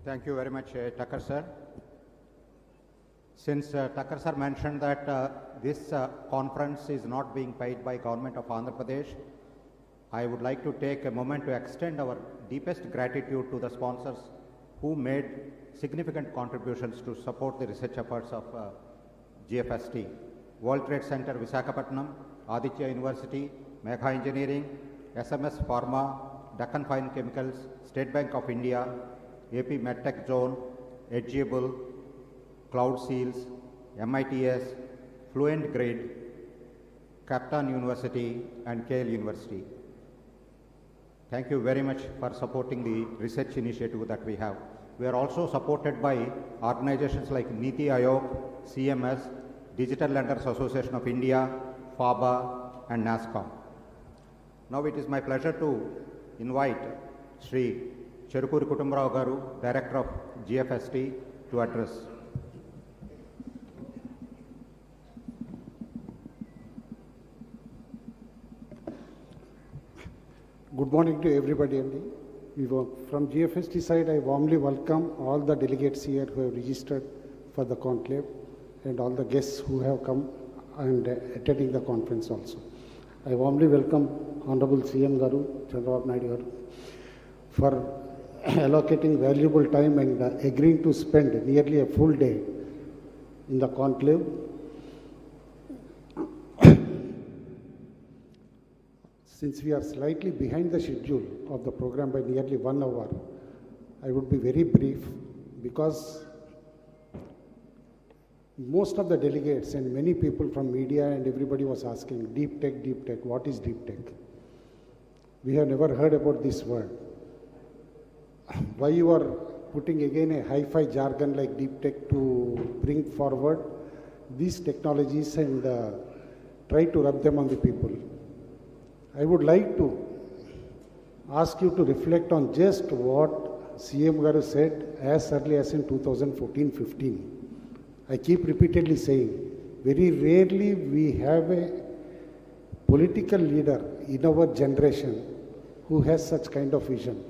Thank you very much, Tucker sir. Since Tucker sir mentioned that this conference is not being paid by Government of Andhra Pradesh, I would like to take a moment to extend our deepest gratitude to the sponsors who made significant contributions to support the research efforts of GFST. World Trade Center Visakhapatnam, Aditya University, Megha Engineering, SMS Pharma, Deccan Fine Chemicals, State Bank of India, AP MedTech Zone, Edgeable, Cloud Seals, MITS, Fluent Grid, Captain University and Kale University. Thank you very much for supporting the research initiative that we have. We are also supported by organizations like Niti Aayog, CMS, Digital Lenders Association of India, FABA and NASCOM. Now it is my pleasure to invite Sri Cherukuri Kutumbarao Garu, Director of GFST, to address. Good morning to everybody. From GFST side, I warmly welcome all the delegates here who have registered for the conclave and all the guests who have come and attending the conference also. I warmly welcome Honorable CM Garu, Chandrababu Naidu Garu, for allocating valuable time and agreeing to spend nearly a full day in the conclave. Since we are slightly behind the schedule of the program by nearly 1 hour, I would be very brief because most of the delegates and many people from media and everybody was asking, deep tech, what is deep tech? We have never heard about this word. Why you are putting again a hi-fi jargon like deep tech to bring forward these technologies and try to rub them on the people? I would like to ask you to reflect on just what CM Garu said as early as in 2014-15. I keep repeatedly saying, very rarely we have a political leader in our generation who has such kind of vision.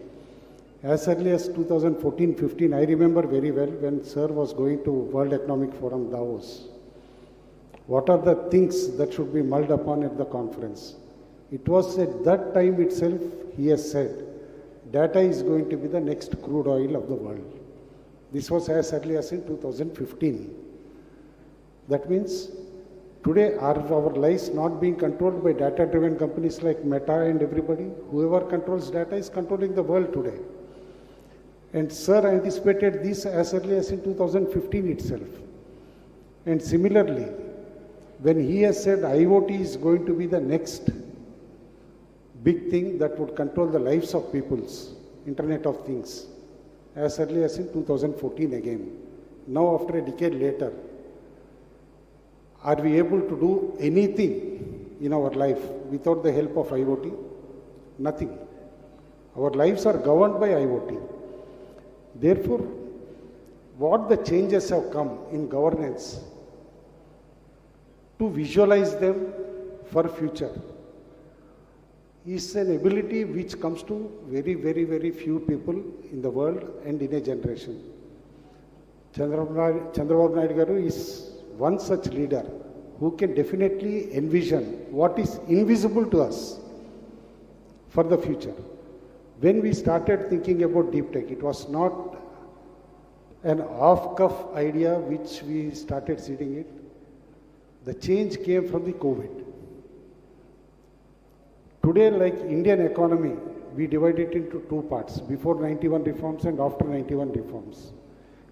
As early as 2014-15, I remember very well when Sir was going to World Economic Forum Davos. What are the things that should be mulled upon at the conference? It was at that time itself, he has said, data is going to be the next crude oil of the world. This was as early as in 2015. That means, today are our lives not being controlled by data-driven companies like Meta and everybody? Whoever controls data is controlling the world today. And Sir anticipated this as early as in 2015 itself. And similarly, when he has said IoT is going to be the next big thing that would control the lives of peoples, Internet of Things, as early as in 2014 again. Now after a decade later, are we able to do anything in our life without the help of IoT? Nothing. Our lives are governed by IoT. Therefore, what the changes have come in governance to visualize them for future is an ability which comes to very few people in the world and in a generation. Chandrababu Naidu Garu is one such leader who can definitely envision what is invisible to us for the future. When we started thinking about deep tech, it was not an off-cuff idea which we started seeding it. The change came from the COVID. Today, like Indian economy, we divide it into two parts, before 91 reforms and after 91 reforms.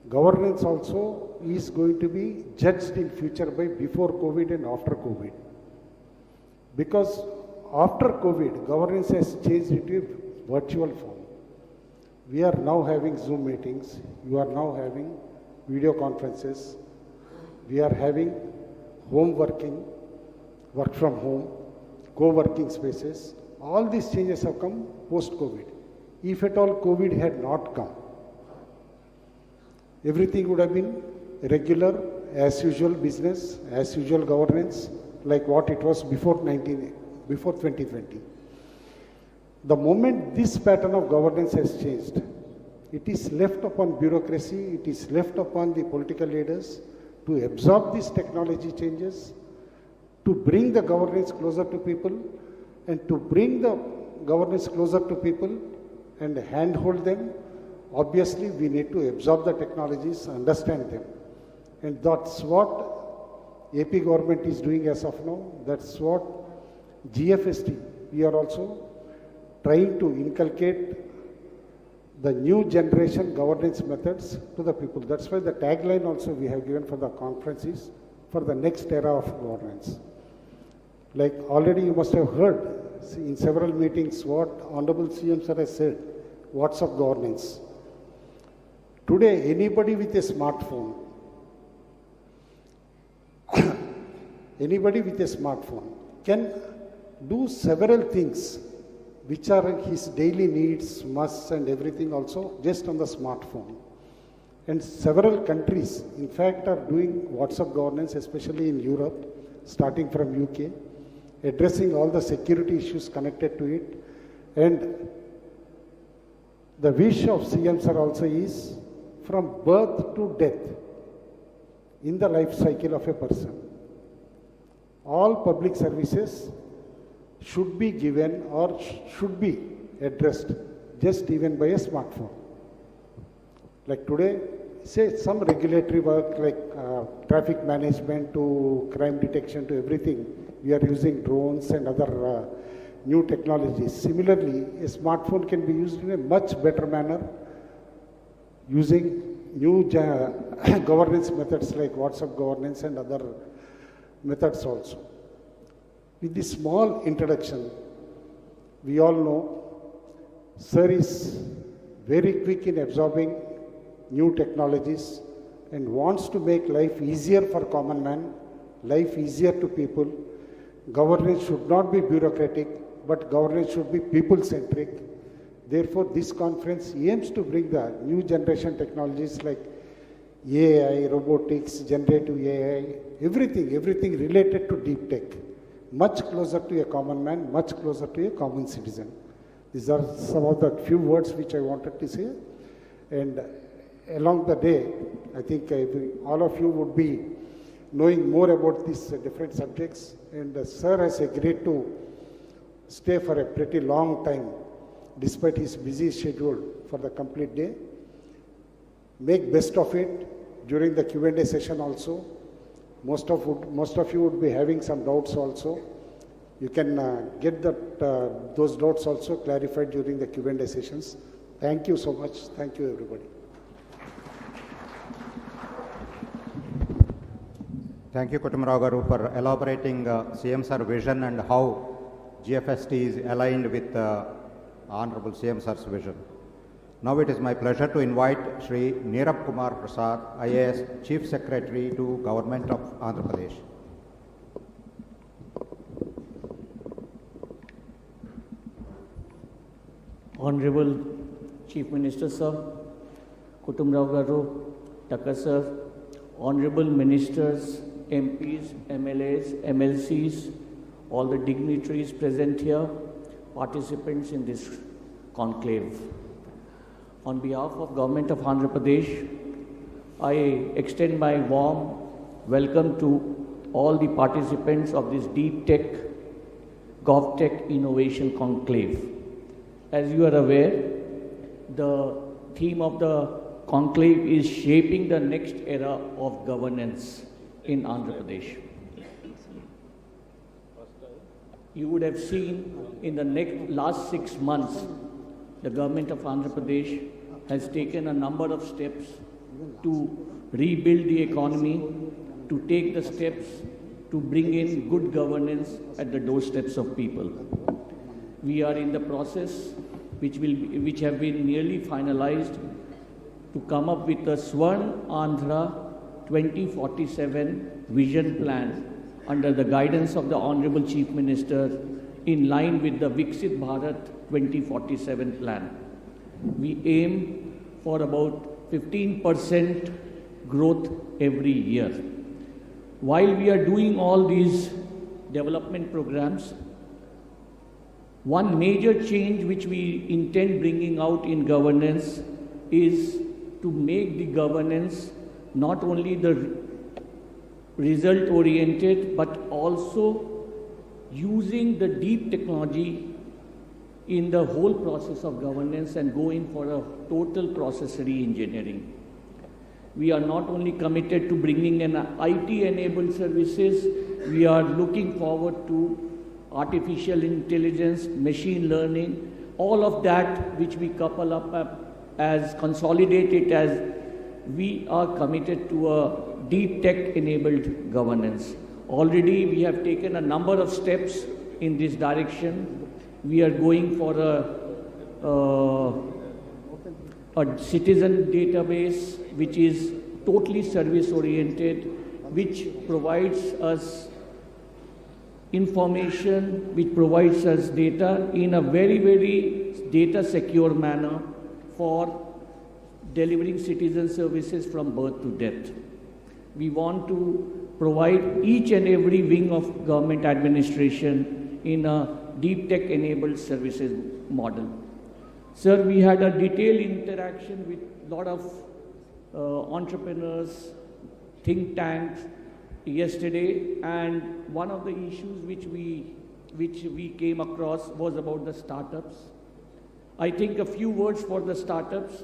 Governance also is going to be judged in future by before COVID and after COVID. Because after COVID, governance has changed into a virtual form. We are now having Zoom meetings, you are now having video conferences, we are having home working, work from home, co-working spaces. All these changes have come post-COVID. If at all COVID had not come, everything would have been regular, as usual business, as usual governance, like what it was before 2020. The moment this pattern of governance has changed, It is left upon bureaucracy, it is left upon the political leaders to absorb these technology changes, to bring the governance closer to people, and to bring the governance closer to people and handhold them. Obviously, we need to absorb the technologies, understand them. And that's what AP government is doing as of now. That's what GFST, we are also trying to inculcate the new generation governance methods to the people. That's why the tagline also we have given for the conference is for the next era of governance. Like already you must have heard in several meetings what Honorable CM Sir has said, what's of governance. Today, anybody with a smartphone, can do several things which are his daily needs, musts and everything also just on the smartphone. And several countries, in fact, are doing WhatsApp governance, especially in Europe, starting from UK, addressing all the security issues connected to it. And the wish of CM Sir also is from birth to death in the life cycle of a person. All public services should be given or should be addressed just even by a smartphone. Like today, say some regulatory work like traffic management to crime detection to everything, we are using drones and other new technologies. Similarly, a smartphone can be used in a much better manner using new governance methods like WhatsApp governance and other methods also. With this small introduction, we all know Sir is very quick in absorbing new technologies and wants to make life easier for common man, life easier to people. Governance should not be bureaucratic, but governance should be people-centric. Therefore, this conference aims to bring the new generation technologies like AI, robotics, generative AI, everything related to deep tech, much closer to a common man, much closer to a common citizen. These are some of the few words which I wanted to say. And along the day, I think all of you would be knowing more about these different subjects. And Sir has agreed to stay for a pretty long time, despite his busy schedule for the complete day. Make best of it during the Q&A session also. Most of you would be having some doubts also. You can get those doubts also clarified during the Q&A sessions. Thank you so much. Thank you, everybody. Thank you, Kutumrao Garu, for elaborating CM Sir vision and how GFST is aligned with Honorable CM Sir's vision. Now it is my pleasure to invite Shri Neerab Kumar Prasad, IAS Chief Secretary to Government of Andhra Pradesh. Honorable Chief Minister Sir, Kutumrao Garu, Taka Sir, Honorable Ministers, MPs, MLAs, MLCs, all the dignitaries present here, participants in this conclave. On behalf of Government of Andhra Pradesh, I extend my warm welcome to all the participants of this Deep Tech, GovTech Innovation Conclave. As you are aware, the theme of the conclave is shaping the next era of governance in Andhra Pradesh. You would have seen in the last 6 months, the government of Andhra Pradesh has taken a number of steps to rebuild the economy, to take the steps to bring in good governance at the doorsteps of people. We are in the process which have been nearly finalized to come up with a Swarn Andhra 2047 vision plan under the guidance of the Honorable Chief Minister in line with the Viksit Bharat 2047 plan. We aim for about 15% growth every year. While we are doing all these development programs, one major change which we intend bringing out in governance is to make the governance not only the result oriented but also using the deep technology in the whole process of governance and going for a total process re-engineering. We are not only committed to bringing in IT-enabled services, we are looking forward to artificial intelligence, machine learning, all of that which we couple up as consolidated as we are committed to a deep tech-enabled governance. Already we have taken a number of steps in this direction. We are going for a citizen database which is totally service oriented, which provides us information, which provides us data in a very, very data secure manner for delivering citizen services from birth to death. We want to provide each and every wing of government administration in a deep tech enabled services model. Sir, we had a detailed interaction with a lot of entrepreneurs, think tanks yesterday, and one of the issues which we came across was about the startups. I think a few words for the startups.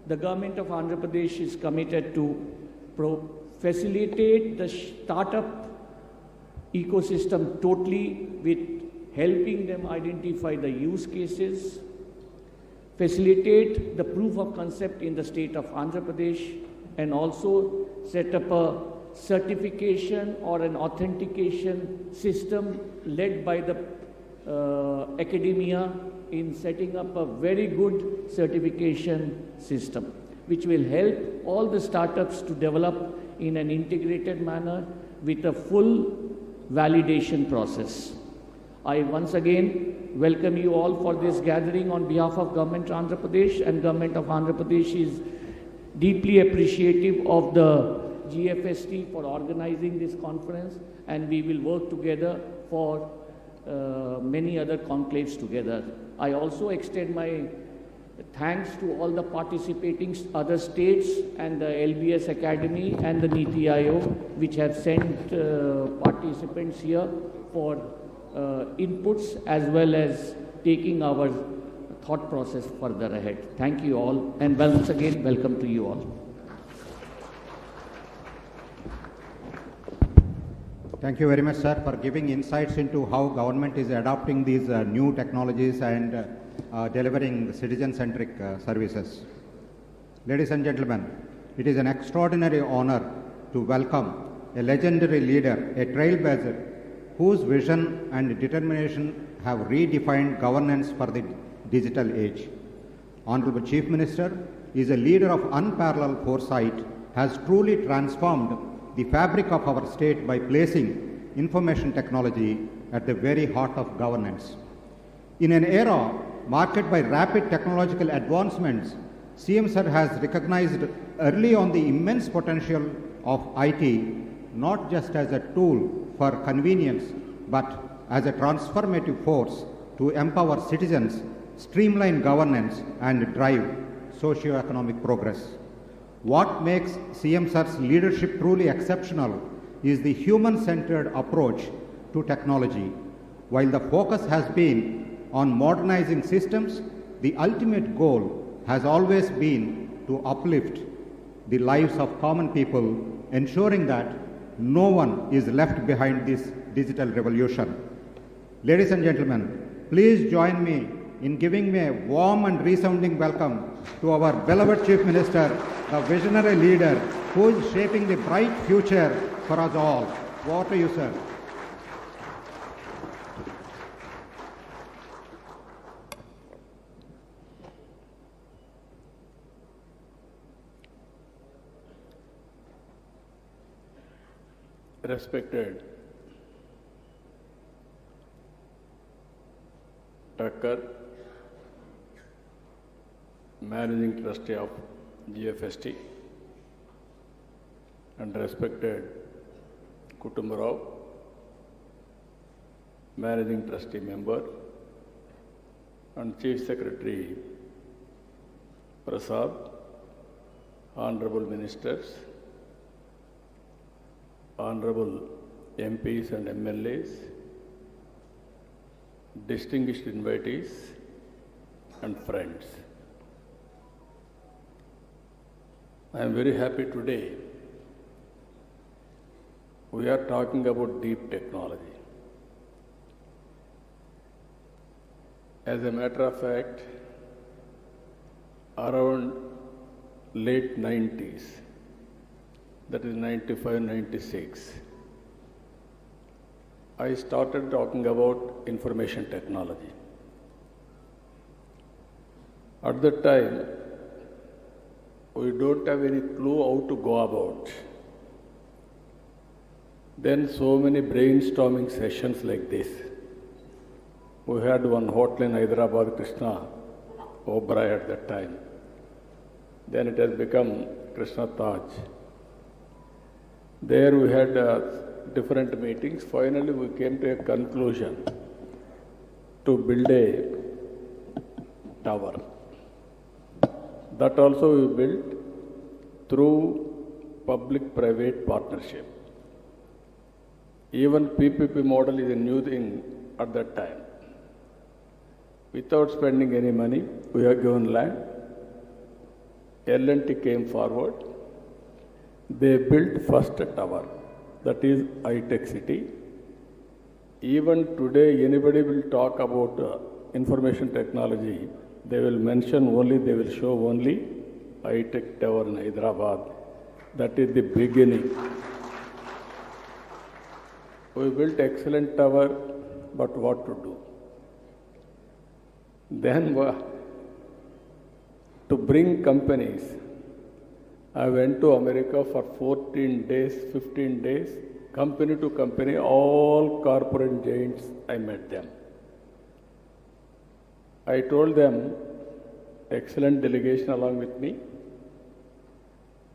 The government of Andhra Pradesh is committed to facilitate the startup ecosystem totally with helping them identify the use cases, facilitate the proof of concept in the state of Andhra Pradesh, and also set up a certification or an authentication system led by the academia in setting up a very good certification system, which will help all the startups to develop in an integrated manner with a full validation process. I once again welcome you all for this gathering on behalf of Government of Andhra Pradesh, and Government of Andhra Pradesh is deeply appreciative of the GFST for organizing this conference, and we will work together for many other conclaves together. I also extend my thanks to all the participating other states and the LBS Academy and the NITI Aayog, which have sent participants here for inputs as well as taking our thought process further ahead. Thank you all, and once again, welcome to you all. Thank you very much, sir, for giving insights into how government is adopting these new technologies and delivering citizen-centric services. Ladies and gentlemen, it is an extraordinary honor to welcome a legendary leader, a trailblazer, whose vision and determination have redefined governance for the digital age. Honorable Chief Minister is a leader of unparalleled foresight, has truly transformed the fabric of our state by placing information technology at the very heart of governance. In an era marked by rapid technological advancements, CM Sir has recognized early on the immense potential of IT, not just as a tool for convenience, but as a transformative force to empower citizens, streamline governance, and drive socio-economic progress. What makes CM Sir's leadership truly exceptional is the human-centered approach to technology. While the focus has been on modernizing systems, the ultimate goal has always been to uplift the lives of common people, ensuring that no one is left behind this digital revolution. Ladies and gentlemen, please join me in giving me a warm and resounding welcome to our beloved Chief Minister, the visionary leader who is shaping the bright future for us all. Over to you, sir. Respected Tucker, Managing Trustee of GFST, and respected Kutumba Rao, Managing Trustee Member, and Chief Secretary Prasad, honorable ministers, honorable MPs and MLAs, distinguished invitees, and friends. I am very happy today. We are talking about deep technology. As a matter of fact, around late 90s, that is 95, 96, I started talking about information technology. At that time, we don't have any clue how to go about. Then so many brainstorming sessions like this. We had one hotel in Hyderabad, Krishna Oberoi at that time. Then it has become Krishna Taj. There we had different meetings. Finally, we came to a conclusion to build a tower. That also we built through public-private partnership. Even PPP model is a new thing at that time. Without spending any money, we have given land. L&T came forward. They built first tower, that is high-tech city. Even today, anybody will talk about information technology, they will mention only, they will show only high-tech tower in Hyderabad. That is the beginning. We built excellent tower, but what to do? Then to bring companies, I went to America for 14 days, 15 days, company to company, all corporate giants, I met them. I told them, excellent delegation along with me,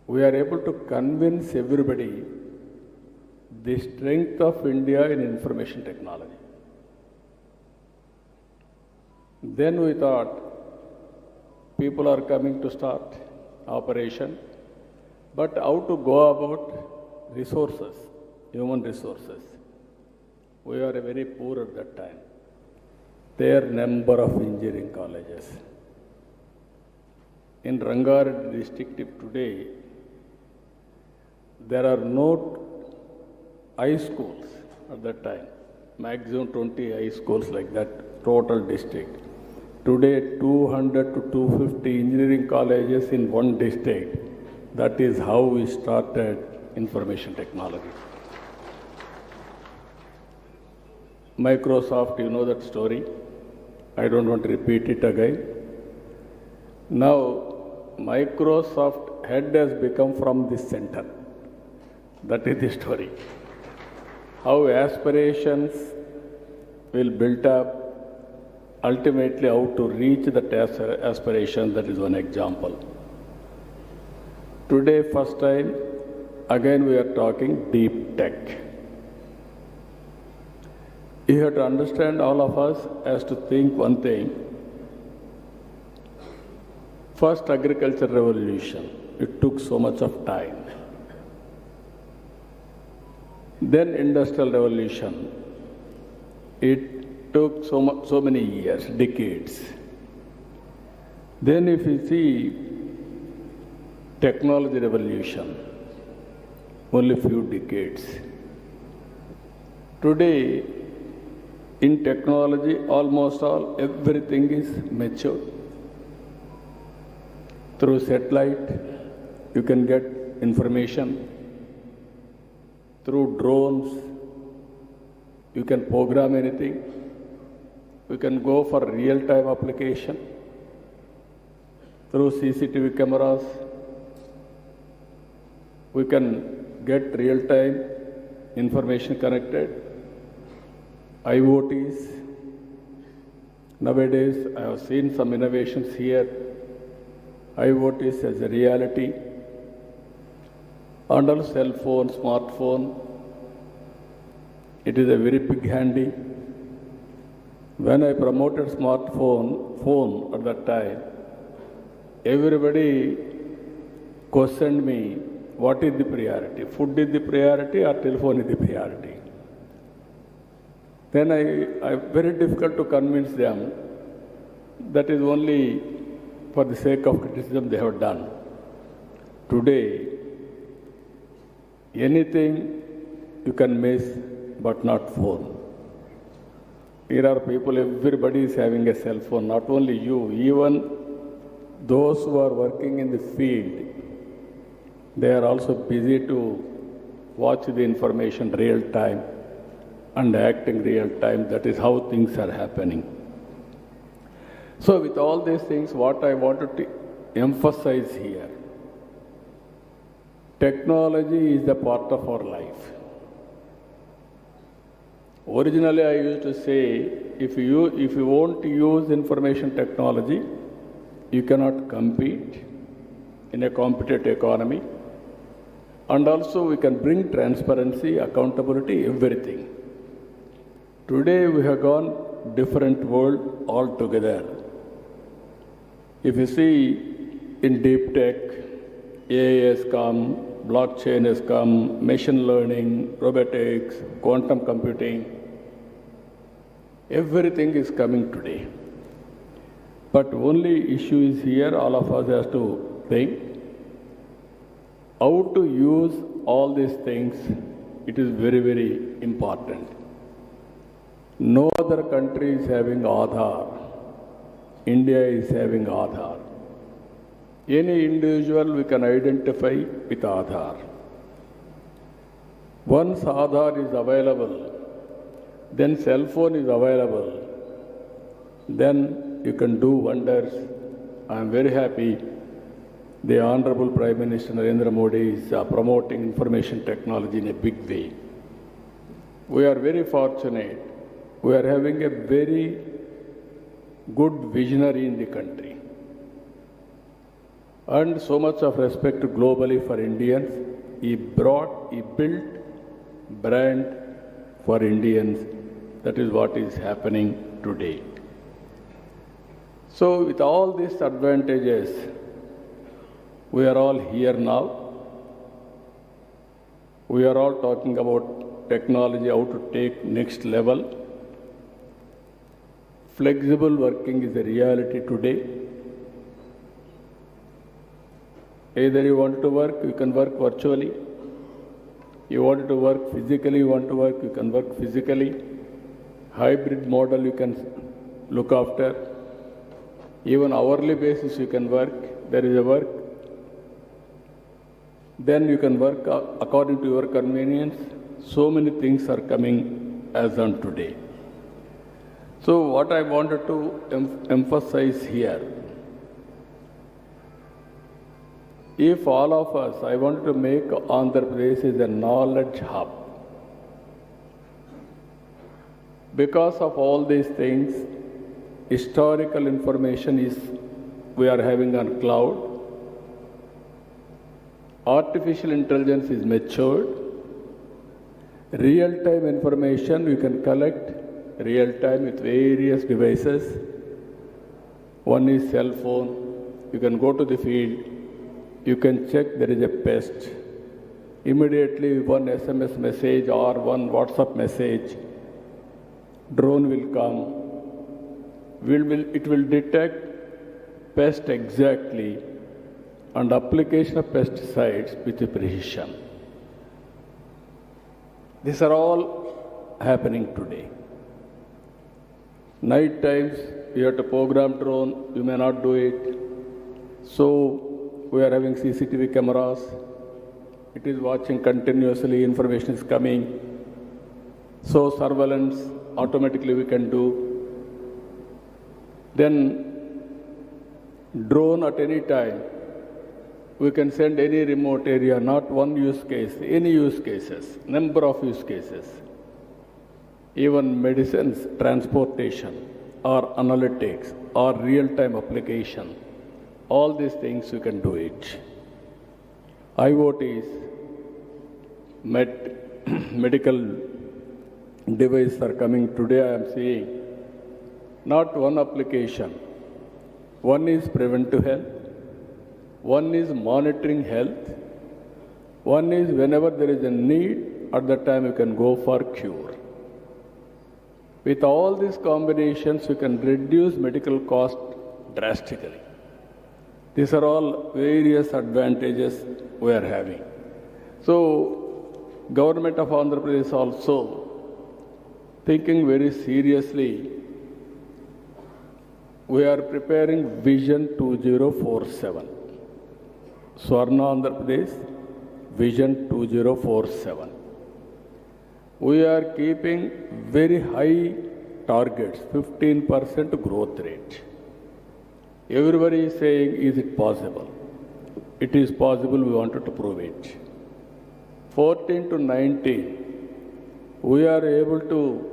we are able to convince everybody the strength of India in information technology. Then we thought, people are coming to start operation, but how to go about resources, human resources. We are very poor at that time. There are number of engineering colleges. In Rangareddy district today, there are no high schools at that time, maximum 20 high schools like that, total district. Today, 200 to 250 engineering colleges in one district. That is how we started information technology. Microsoft, you know that story. I don't want to repeat it again. Now, Microsoft head has become from this center. That is the story. How aspirations will build up, ultimately how to reach that aspiration, that is one example. Today, first time, again we are talking deep tech. You have to understand, all of us has to think one thing. First agriculture revolution, it took so much of time. Then industrial revolution, it took so many years, decades. Then if you see technology revolution, only few decades. Today, in technology, almost all, everything is mature. Through satellite, you can get information. Through drones, you can program anything. You can go for real-time application. Through CCTV cameras, we can get real-time information connected. IoTs. Nowadays, I have seen some innovations here. IoTs as a reality. Under cell phone, smartphone, it is a very big handy. When I promoted phone at that time, everybody questioned me, what is the priority? Food is the priority or telephone is the priority? Then I very difficult to convince them that is only for the sake of criticism they have done. Today, anything you can miss, but not phone. Here are people, everybody is having a cell phone, not only you, even those who are working in the field, they are also busy to watch the information real time and acting real time. That is how things are happening. So with all these things, what I wanted to emphasize here, technology is the part of our life. Originally, I used to say, if you won't use information technology, you cannot compete in a competitive economy. And also, we can bring transparency, accountability, everything. Today, we have gone different world altogether. If you see in deep tech, AI has come, blockchain has come, machine learning, robotics, quantum computing, everything is coming today. But only issue is here, all of us have to think how to use all these things. It is very, very important. No other country is having Aadhaar. India is having Aadhaar. Any individual we can identify with Aadhaar. Once Aadhaar is available, then cell phone is available, then you can do wonders. I am very happy the Honorable Prime Minister Narendra Modi is promoting information technology in a big way. We are very fortunate. We are having a very good visionary in the country. And so much of respect globally for Indians. He built brand for Indians. That is what is happening today. So with all these advantages, we are all here now. We are all talking about technology, how to take next level. Flexible working is a reality today. Either you want to work, you can work virtually. You want to work physically, you want to work, you can work physically. Hybrid model you can look after. Even hourly basis you can work. There is a work. Then you can work according to your convenience. So many things are coming as on today. So what I wanted to emphasize here, if all of us, I wanted to make Andhra Pradesh is a knowledge hub. Because of all these things, historical information is we are having on cloud. Artificial intelligence is matured. Real-time information we can collect real-time with various devices. One is cell phone. You can go to the field. You can check there is a pest. Immediately one SMS message or one WhatsApp message, drone will come. It will detect pest exactly and application of pesticides with precision. These are all happening today. Night times, you have to program drone, you may not do it. So, we are having CCTV cameras. It is watching continuously, information is coming. So, surveillance, automatically we can do. Then, drone at any time, we can send any remote area, not one use case, any use cases, number of use cases. Even medicines, transportation, or analytics, or real-time application, all these things you can do it. IoTs, medical devices are coming today, I am seeing. Not one application. One is preventive health. One is monitoring health. One is whenever there is a need, at that time you can go for cure. With all these combinations, you can reduce medical cost drastically. These are all various advantages we are having. So, Government of Andhra Pradesh also thinking very seriously. We are preparing Vision 2047. Swarna Andhra Pradesh, Vision 2047. We are keeping very high targets, 15% growth rate. Everybody is saying, is it possible? It is possible, we wanted to prove it. 14 to 19, we are able to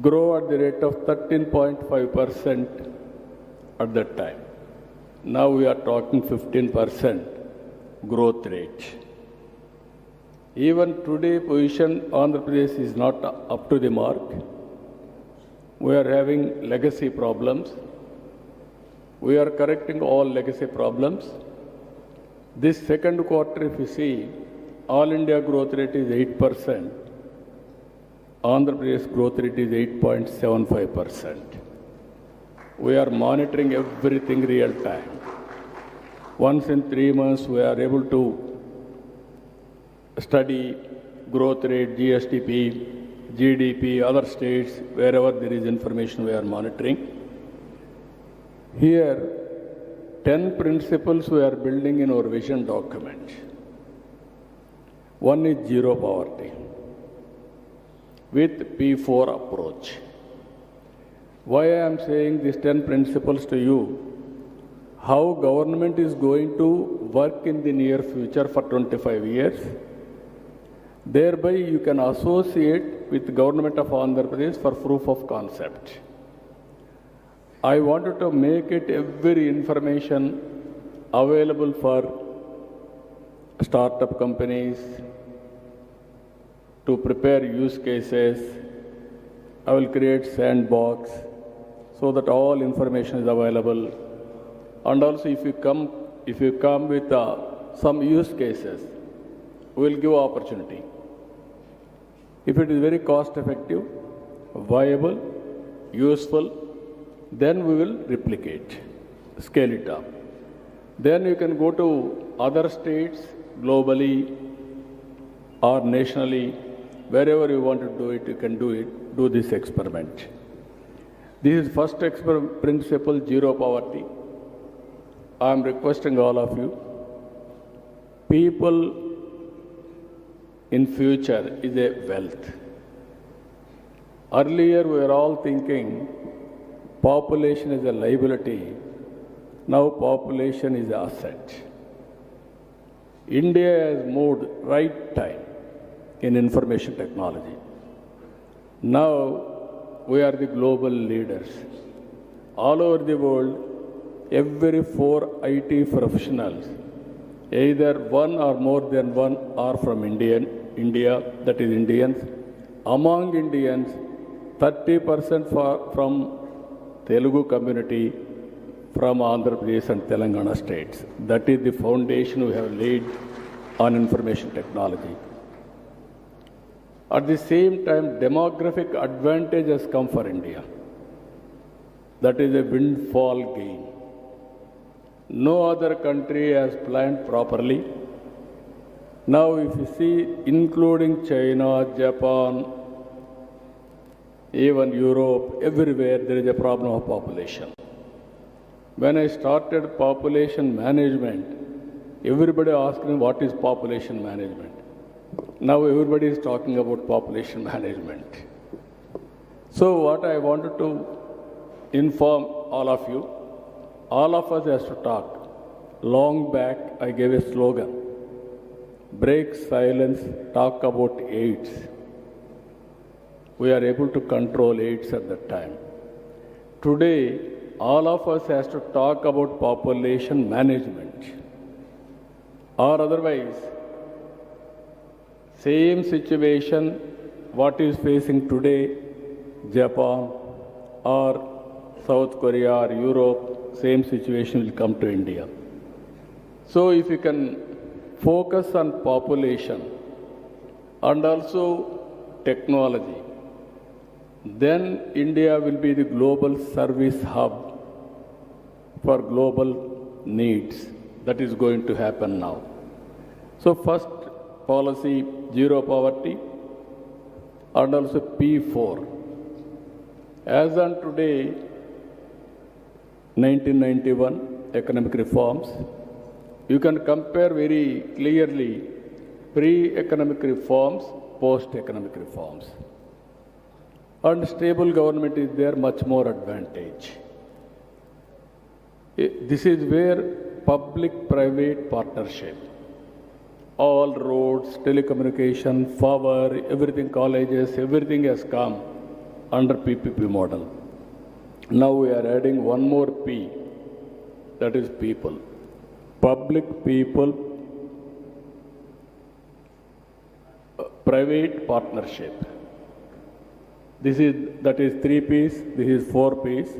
grow at the rate of 13.5% at that time. Now we are talking 15% growth rate. Even today, position Andhra Pradesh is not up to the mark. We are having legacy problems. We are correcting all legacy problems. This second quarter, if you see, all India growth rate is 8%. Andhra Pradesh growth rate is 8.75%. We are monitoring everything real time. Once in 3 months, we are able to study growth rate, GSTP, GDP, other states, wherever there is information we are monitoring. Here, 10 principles we are building in our vision document. One is zero poverty with P4 approach. Why I am saying these 10 principles to you? How government is going to work in the near future for 25 years. Thereby you can associate with Government of Andhra Pradesh for proof of concept. I wanted to make it every information available for startup companies to prepare use cases. I will create sandbox so that all information is available. And also if you come with some use cases, we will give opportunity. If it is very cost effective, viable, useful, then we will replicate, scale it up. Then you can go to other states globally or nationally, wherever you want to do it, you can do it, do this experiment. This is first principle, zero poverty. I am requesting all of you, people in future is a wealth. Earlier we were all thinking population is a liability. Now population is an asset. India has moved right time in information technology. Now we are the global leaders. All over the world, every 4 IT professionals, either one or more than one are from India, that is Indians. Among Indians, 30% from Telugu community, from Andhra Pradesh and Telangana states. That is the foundation we have laid on information technology. At the same time, demographic advantage has come for India. That is a windfall gain. No other country has planned properly. Now if you see, including China, Japan, even Europe, everywhere there is a problem of population. When I started population management, everybody asked me what is population management. Now everybody is talking about population management. So what I wanted to inform all of you, all of us has to talk. Long back I gave a slogan, break silence, talk about AIDS. We are able to control AIDS at that time. Today, all of us has to talk about population management. Or otherwise, same situation what is facing today Japan or South Korea or Europe, same situation will come to India. So if you can focus on population and also technology, then India will be the global service hub for global needs. That is going to happen now. So first policy, zero poverty, and also P4. As on today, 1991 economic reforms, you can compare very clearly pre-economic reforms, post-economic reforms. And stable government is there much more advantage. This is where public-private partnership, all roads, telecommunication, power, everything, colleges, everything has come under PPP model. Now we are adding one more P, that is people. Public, people, private partnership. That is 3 Ps, this is 4 Ps,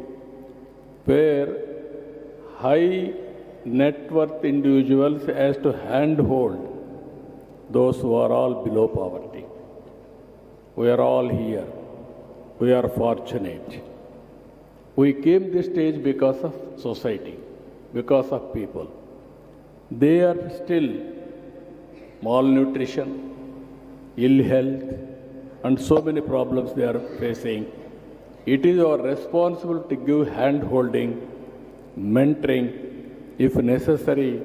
where high net worth individuals has to handhold those who are all below poverty. We are all here. We are fortunate. We came this stage because of society, because of people. They are still malnutrition, ill health, and so many problems they are facing. It is our responsibility to give hand-holding, mentoring. If necessary,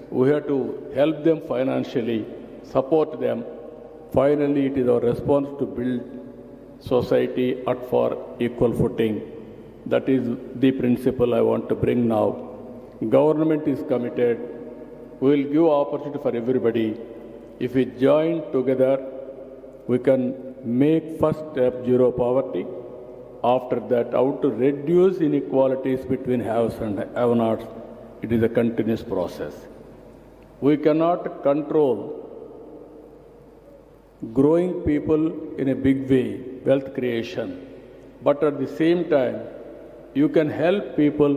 we have to help them financially, support them. Finally, it is our responsibility to build society for equal footing. That is the principle I want to bring now. Government is committed. We will give opportunity for everybody. If we join together, we can make first step zero poverty. After that, how to reduce inequalities between haves and have-nots. It is a continuous process. We cannot control growing people in a big way, wealth creation. But at the same time, you can help people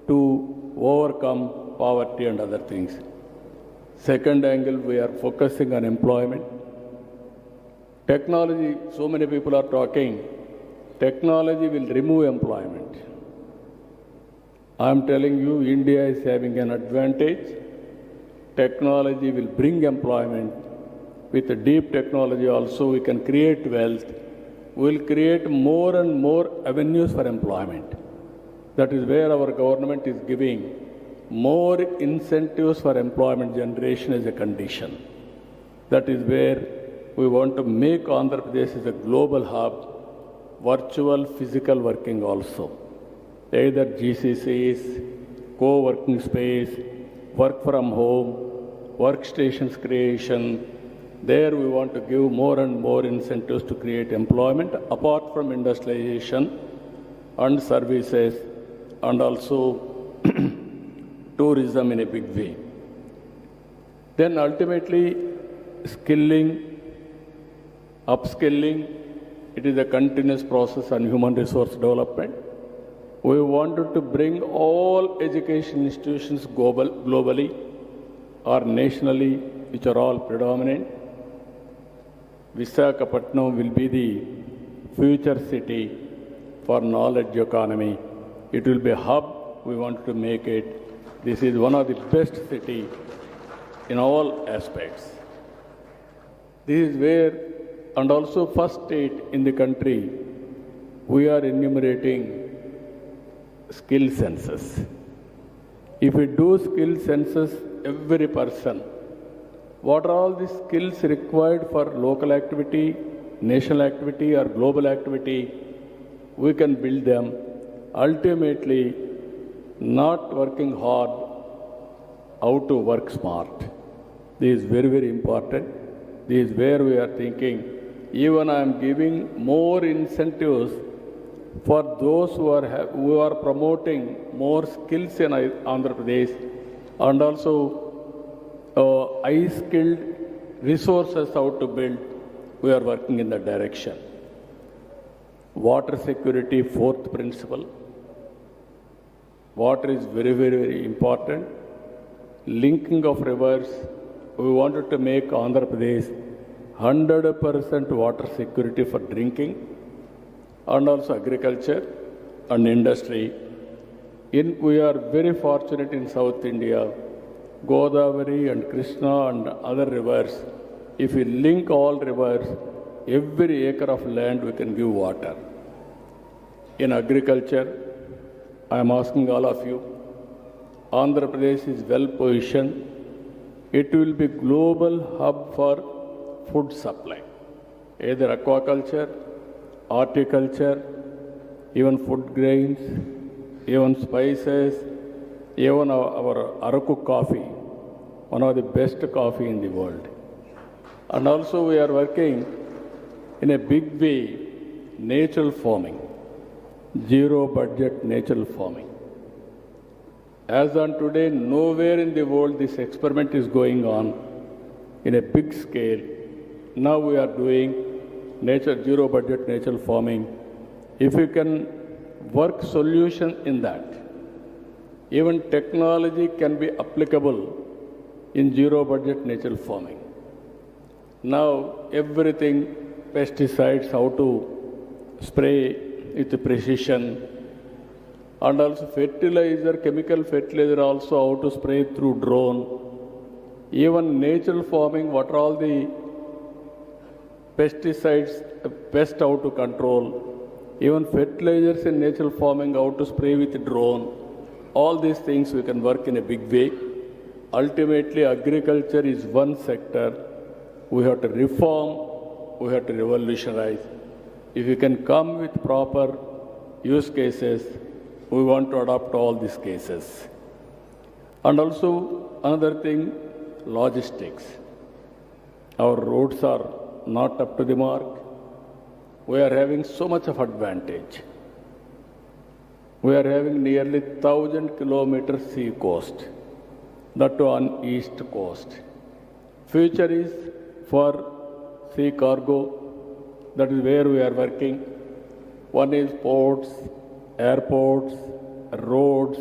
to overcome poverty and other things. Second angle, we are focusing on employment. Technology, so many people are talking, technology will remove employment. I am telling you, India is having an advantage. Technology will bring employment. With the deep technology also, we can create wealth. We will create more and more avenues for employment. That is where our government is giving more incentives for employment generation as a condition. That is where we want to make Andhra Pradesh as a global hub, virtual, physical working also. Either GCCs, co-working space, work from home, workstations creation. There we want to give more and more incentives to create employment apart from industrialization and services and also tourism in a big way. Then ultimately skilling, upskilling, it is a continuous process on human resource development. We wanted to bring all education institutions globally or nationally, which are all predominant. Visakhapatnam will be the future city for knowledge economy. It will be a hub. We want to make it. This is one of the best cities in all aspects. This is where, and also first state in the country, we are enumerating skill census. If we do skill census, every person, what are all the skills required for local activity, national activity or global activity, we can build them. Ultimately, not working hard, how to work smart. This is very, very important. This is where we are thinking, even I am giving more incentives for those who are promoting more skills in Andhra Pradesh and also high-skilled resources how to build. We are working in that direction. Water security, fourth principle. Water is very, very, very important. Linking of rivers. We wanted to make Andhra Pradesh 100% water security for drinking and also agriculture and industry. We are very fortunate in South India, Godavari and Krishna and other rivers. If we link all rivers, every acre of land we can give water. In agriculture, I am asking all of you, Andhra Pradesh is well positioned. It will be global hub for food supply, either aquaculture, horticulture, even food grains, even spices, even our Araku coffee, one of the best coffee in the world. And also we are working in a big way, natural farming, zero budget natural farming. As on today, nowhere in the world this experiment is going on in a big scale. Now we are doing zero budget natural farming. If you can work solution in that, even technology can be applicable in zero budget natural farming. Now everything, pesticides, how to spray with precision, and also fertilizer, chemical fertilizer also how to spray through drone. Even natural farming, what are all the pesticides, pest how to control. Even fertilizers in natural farming, how to spray with drone. All these things we can work in a big way. Ultimately, agriculture is one sector. We have to reform, we have to revolutionize. If we can come with proper use cases, we want to adopt all these cases. And also, another thing, logistics. Our roads are not up to the mark. We are having so much of advantage. We are having nearly 1,000 kilometers sea coast, that too on east coast. Future is for sea cargo, that is where we are working. One is ports, airports, roads,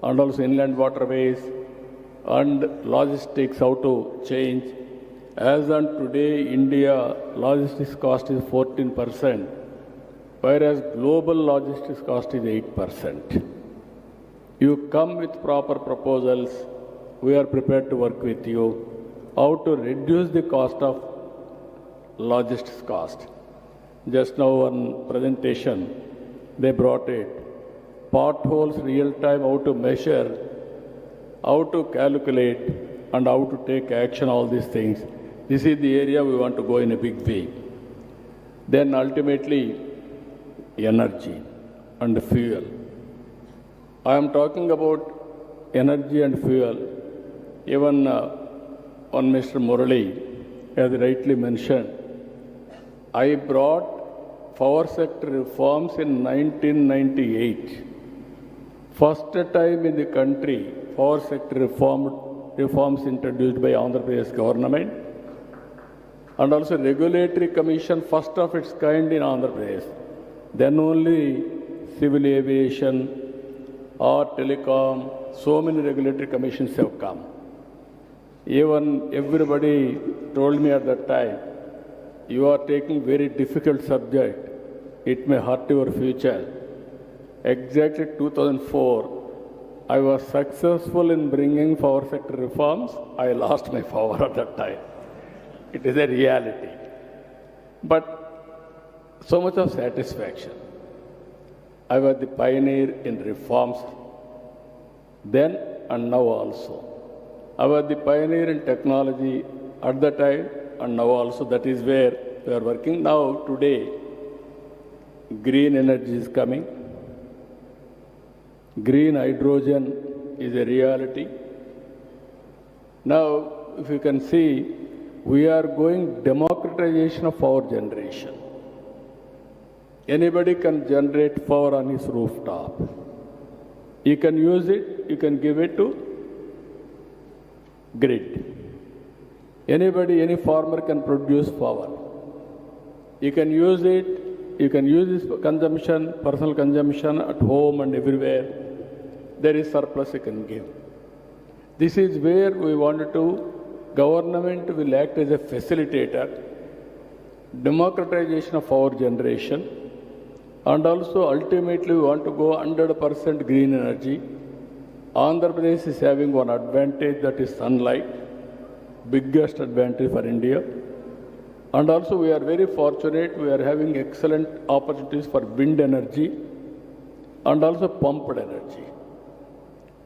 and also inland waterways, and logistics, how to change. As on today, India logistics cost is 14%, whereas global logistics cost is 8%. You come with proper proposals, we are prepared to work with you, how to reduce the cost of logistics cost. Just now one presentation, they brought it. Potholes real time, how to measure, how to calculate, and how to take action, all these things. This is the area we want to go in a big way. Then ultimately, energy and fuel. I am talking about energy and fuel. Even on Mr. Murali, as rightly mentioned, I brought power sector reforms in 1998. First time in the country, power sector reforms introduced by Andhra Pradesh government, and also regulatory commission, first of its kind in Andhra Pradesh. Then only civil aviation or telecom, so many regulatory commissions have come. Even everybody told me at that time, you are taking very difficult subject, it may hurt your future. Exactly 2004, I was successful in bringing power sector reforms. I lost my power at that time. It is a reality. But so much of satisfaction. I was the pioneer in reforms then and now also. I was the pioneer in technology at the time and now also. That is where we are working now. Today, green energy is coming. Green hydrogen is a reality. Now, if you can see, we are going democratization of power generation. Anybody can generate power on his rooftop. You can use it, you can give it to grid. Anybody, any farmer can produce power. You can use it you can use this for consumption, personal consumption at home and everywhere. There is surplus you can give. This is where we wanted to, government will act as a facilitator, democratization of our generation, and also ultimately we want to go 100% green energy. Andhra Pradesh is having one advantage, that is sunlight, biggest advantage for India. And also we are very fortunate, we are having excellent opportunities for wind energy and also pumped energy.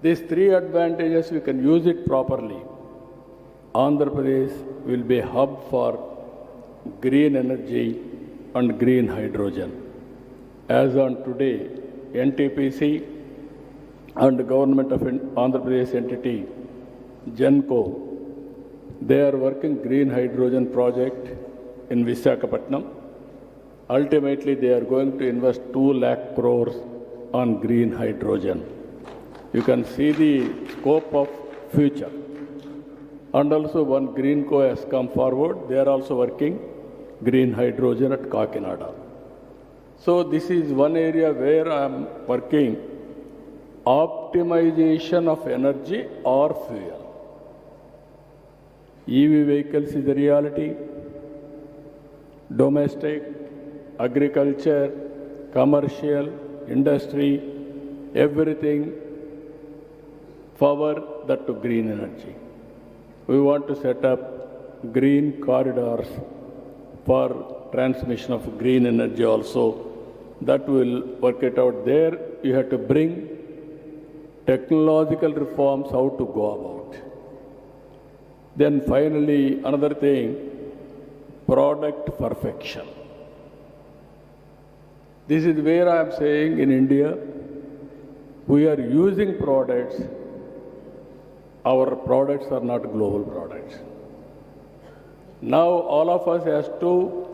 These three advantages, we can use it properly. Andhra Pradesh will be a hub for green energy and green hydrogen. As on today, NTPC and the government of Andhra Pradesh entity, GENCO, they are working green hydrogen project in Visakhapatnam. Ultimately, they are going to invest 2 lakh crores on green hydrogen. You can see the scope of future. And also one Greenco has come forward. They are also working green hydrogen at Kakinada. So this is one area where I am working optimization of energy or fuel. EV vehicles is a reality. Domestic, agriculture, commercial, industry, everything forward that to green energy. We want to set up green corridors for transmission of green energy also. That will work it out there. You have to bring technological reforms, how to go about. Then finally, another thing, product perfection. This is where I am saying in India, we are using products. Our products are not global products. Now all of us has to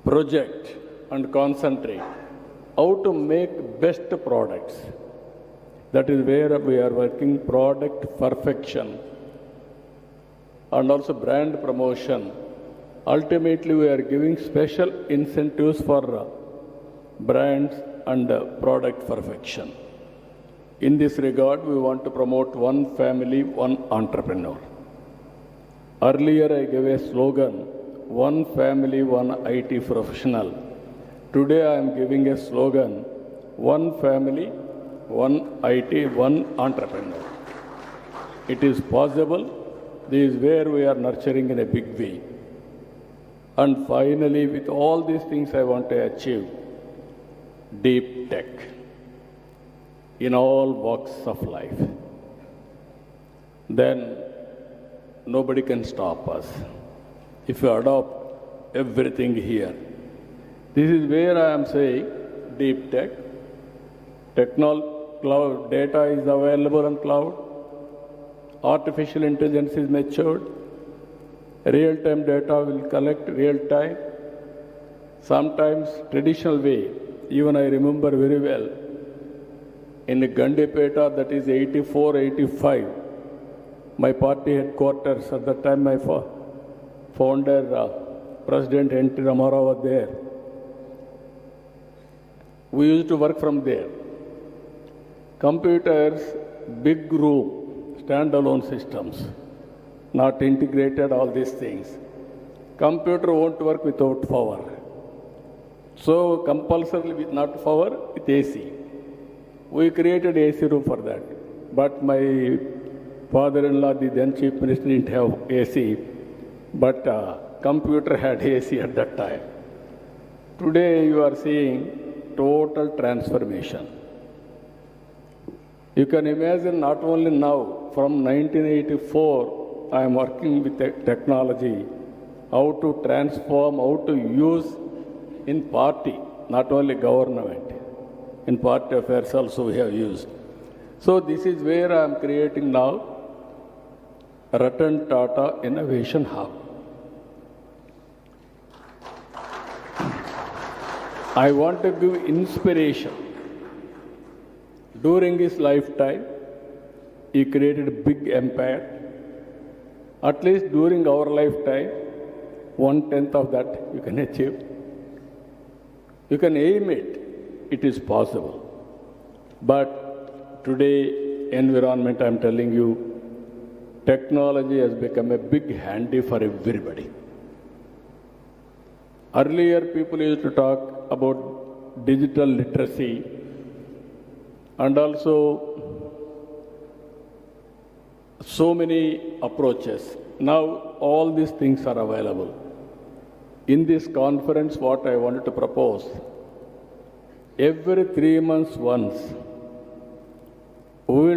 project and concentrate how to make best products. That is where we are working product perfection and also brand promotion. Ultimately, we are giving special incentives for brands and product perfection. In this regard, we want to promote one family, one entrepreneur. Earlier, I gave a slogan, one family, one IT professional. Today, I am giving a slogan, one family, one IT, one entrepreneur. It is possible. This is where we are nurturing in a big way. And finally, with all these things I want to achieve, deep tech in all walks of life. Then nobody can stop us if you adopt everything here. This is where I am saying deep tech, cloud data is available on cloud, artificial intelligence is matured, real-time data will collect real-time, sometimes traditional way. Even I remember very well, in Gandipeta, that is 84, 85, my party headquarters, at that time my founder, President N.T. Ramarao was there. We used to work from there. Computers, big room, standalone systems, not integrated, all these things. Computer won't work without power. So compulsorily with not power, with AC. We created AC room for that. But my father-in-law, the then chief minister, didn't have AC. But computer had AC at that time. Today you are seeing total transformation. You can imagine not only now, from 1984, I am working with technology, how to transform, how to use in party, not only government, in party affairs also we have used. So this is where I am creating now Ratan Tata Innovation Hub. I want to give inspiration. During his lifetime, he created a big empire. At least during our lifetime, 1/10 of that you can achieve. You can aim it, it is possible. But today, environment, I'm telling you, technology has become a big handy for everybody. Earlier, people used to talk about digital literacy and also so many approaches. Now, all these things are available. In this conference, what I wanted to propose, every 3 months once, we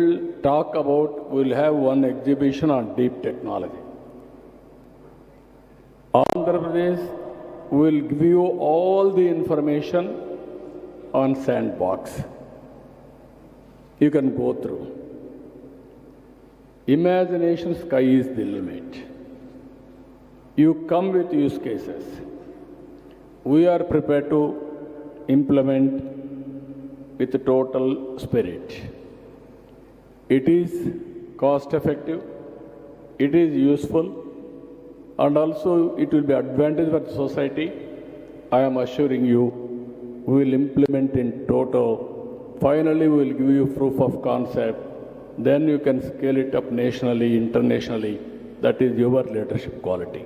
will have one exhibition on deep technology. Andhra Pradesh will give you all the information on sandbox. You can go through. Imagination sky is the limit. You come with use cases. We are prepared to implement with total spirit. It is cost effective, it is useful, and also it will be advantage for the society. I am assuring you, we will implement in total. Finally, we will give you proof of concept. Then you can scale it up nationally, internationally. That is your leadership quality.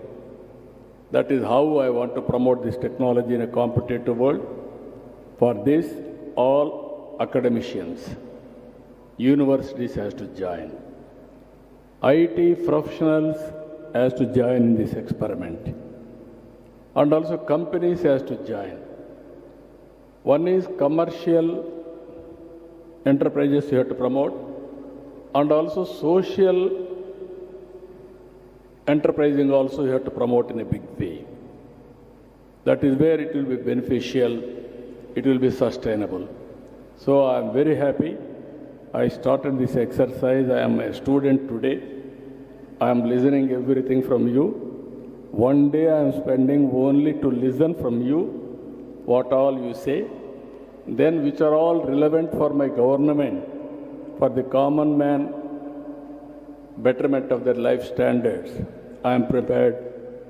That is how I want to promote this technology in a competitive world. For this, all academicians, universities has to join. IT professionals has to join in this experiment. And also companies has to join. One is commercial enterprises you have to promote, and also social enterprising also you have to promote in a big way. That is where it will be beneficial, it will be sustainable. So I am very happy. I started this exercise. I am a student today. I am listening everything from you. One day I am spending only to listen from you, what all you say, then which are all relevant for my government, for the common man, betterment of their life standards. I am prepared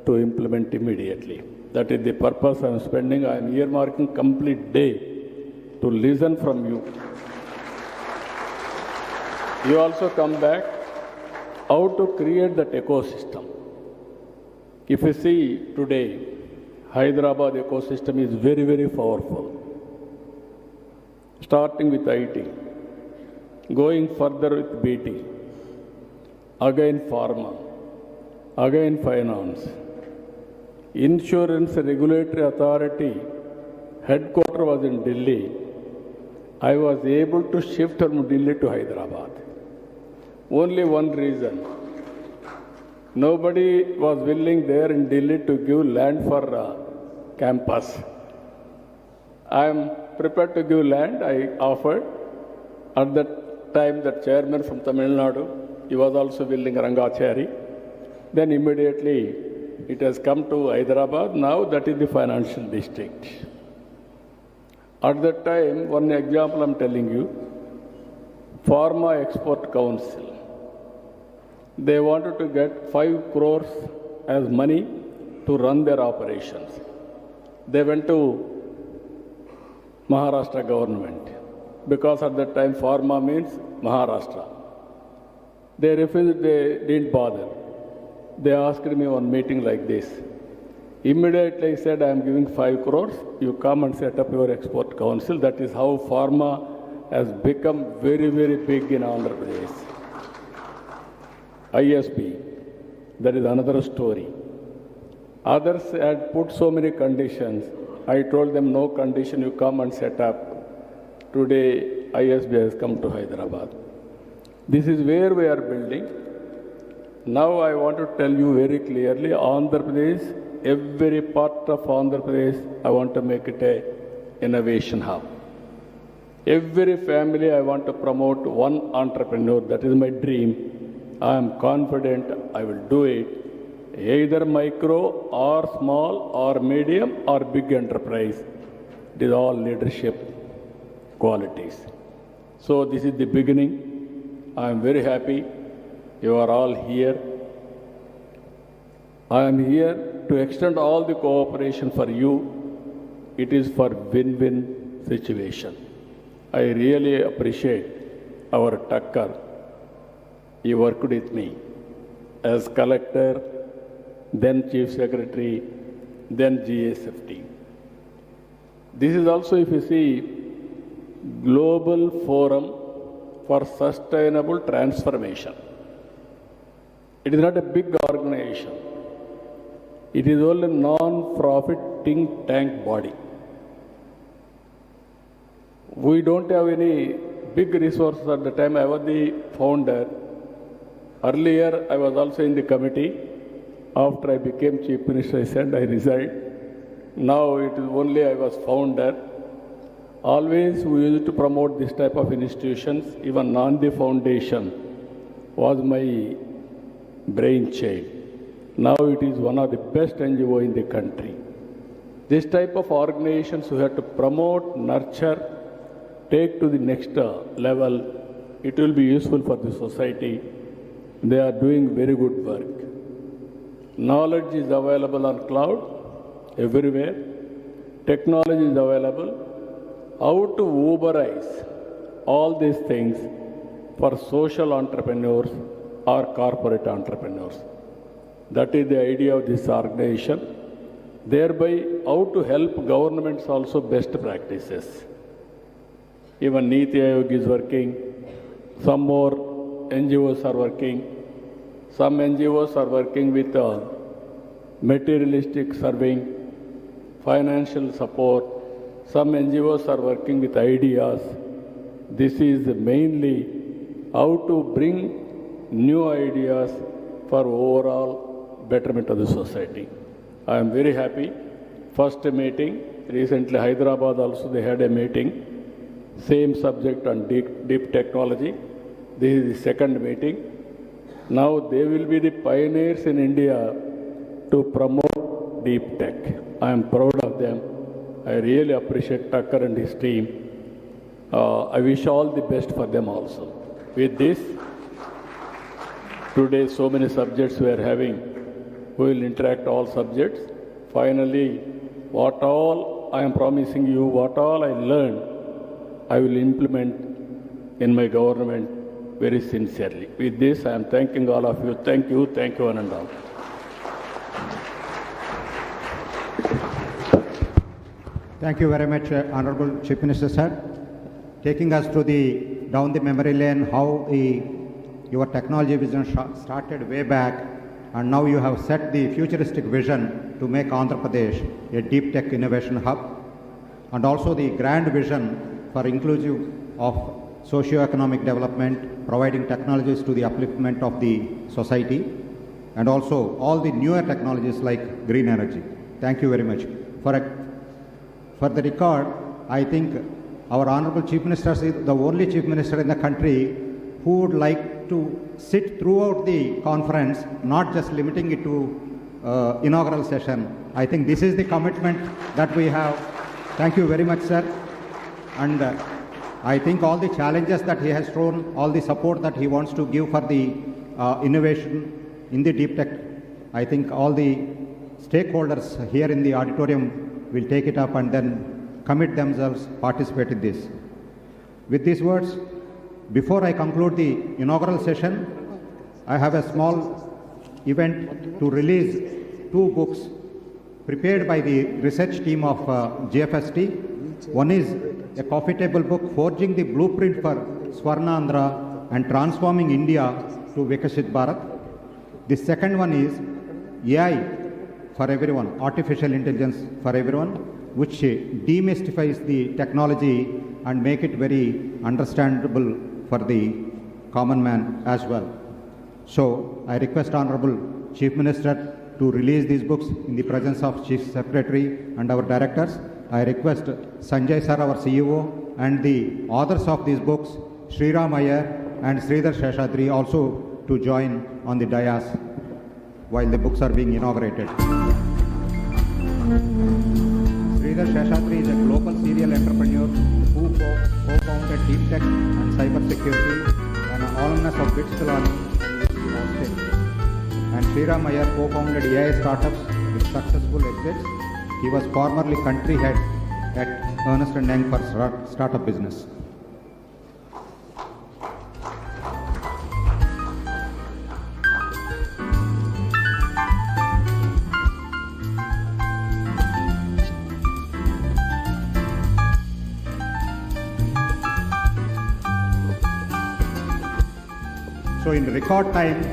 to implement immediately. That is the purpose I am spending. I am earmarking complete day to listen from you. You also come back how to create that ecosystem. If you see today, Hyderabad ecosystem is very, very powerful. Starting with IT, going further with BT, again pharma, again finance, insurance regulatory authority, headquarters was in Delhi. I was able to shift from Delhi to Hyderabad. Only one reason. Nobody was willing there in Delhi to give land for campus. I am prepared to give land. I offered. At that time, the chairman from Tamil Nadu, he was also willing, Rangachari. Then immediately it has come to Hyderabad. Now that is the financial district. At that time, one example I am telling you, Pharma Export Council. They wanted to get 5 crores as money to run their operations. They went to Maharashtra government because at that time pharma means Maharashtra. They refused, they didn't bother. They asked me on meeting like this. Immediately I said, I am giving 5 crores, you come and set up your export council. That is how pharma has become very, very big in Andhra Pradesh. ISB, that is another story. Others had put so many conditions. I told them, no condition, you come and set up. Today, ISB has come to Hyderabad. This is where we are building. Now I want to tell you very clearly, Andhra Pradesh, every part of Andhra Pradesh, I want to make it an innovation hub. Every family, I want to promote one entrepreneur. That is my dream. I am confident I will do it, either micro or small or medium or big enterprise. It is all leadership qualities. So this is the beginning. I am very happy you are all here. I am here to extend all the cooperation for you. It is for win-win situation. I really appreciate our Takkar. He worked with me as collector, then chief secretary, then GSFT. This is also, if you see, Global Forum for Sustainable Transformation. It is not a big organization. It is only a non-profit think tank body. We don't have any big resources at the time. I was the founder. Earlier, I was also in the committee. After I became Chief Minister, I said I resigned. Now it is only I was founder. Always we used to promote this type of institutions. Even Nandi Foundation was my brainchild. Now it is one of the best NGO in the country. This type of organizations we have to promote, nurture, take to the next level. It will be useful for the society. They are doing very good work. Knowledge is available on cloud everywhere. Technology is available. How to Uberize all these things for social entrepreneurs or corporate entrepreneurs. That is the idea of this organization. Thereby, how to help governments also best practices. Even Niti Aayog is working. Some more NGOs are working. Some NGOs are working with materialistic serving, financial support. Some NGOs are working with ideas. This is mainly how to bring new ideas for overall betterment of the society. I am very happy. First meeting, recently Hyderabad also they had a meeting. Same subject on deep technology. This is the second meeting. Now they will be the pioneers in India to promote deep tech. I am proud of them. I really appreciate Takkar and his team. I wish all the best for them also. With this, today so many subjects we are having. We will interact all subjects. Finally, what all I am promising you, what all I learned, I will implement in my government very sincerely. With this, I am thanking all of you. Thank you one and all. Thank you very much, Honorable Chief Minister, sir. Taking us to down the memory lane, how your technology vision started way back, and now you have set the futuristic vision to make Andhra Pradesh a deep tech innovation hub, and also the grand vision for inclusive of socio-economic development, providing technologies to the upliftment of the society, and also all the newer technologies like green energy. Thank you very much. For the record, I think our Honorable Chief Minister is the only Chief Minister in the country who would like to sit throughout the conference, not just limiting it to inaugural session. I think this is the commitment that we have. Thank you very much, sir. And I think all the challenges that he has thrown, all the support that he wants to give for the innovation in the deep tech, I think all the stakeholders here in the auditorium will take it up and then commit themselves, participate in this. With these words, before I conclude the inaugural session, I have a small event to release 2 books prepared by the research team of GFST. One is a coffee table book, Forging the Blueprint for Swarnandhra and Transforming India to Vikashit Bharat. The second one is AI for everyone, artificial intelligence for everyone, which demystifies the technology and make it very understandable for the common man as well. So I request Honorable Chief Minister to release these books in the presence of Chief Secretary and our directors. I request Sanjay sir, our CEO, and the authors of these books, Sriram Iyer and Sridhar Sheshadri, also to join on the dais while the books are being inaugurated. Sridhar Sheshadri is a global serial entrepreneur who co-founded Deep Tech and Cyber Security, an alumnus of BITS Learning, Austin. And Sriram Iyer co-founded AI startups with successful exits. He was formerly country head at Ernst & Young for startup business. So in record time,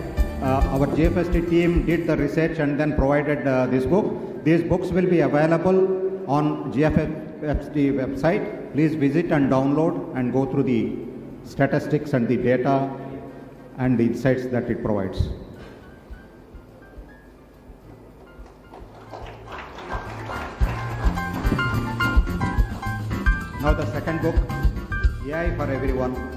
our GFST team did the research and then provided this book. These books will be available on GFST website. Please visit and download and go through the statistics and the data and the insights that it provides. Now the second book, AI for Everyone.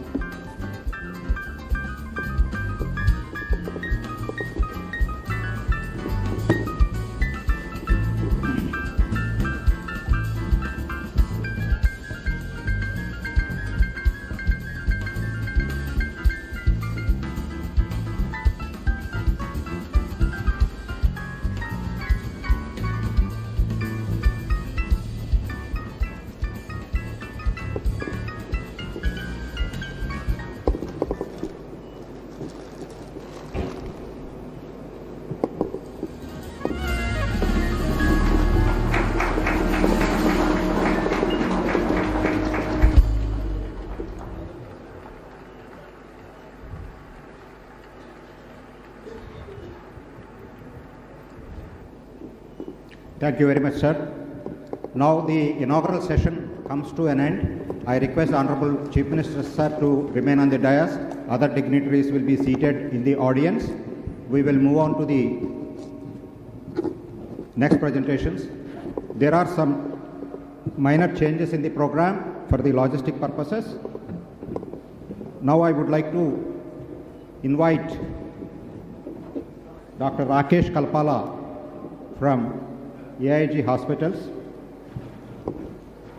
Thank you very much, sir. Now the inaugural session comes to an end. I request Honorable Chief Minister, sir, to remain on the dais. Other dignitaries will be seated in the audience. We will move on to the next presentations. There are some minor changes in the program for the logistic purposes. Now I would like to invite Dr. Rakesh Kalpala from AIG Hospitals.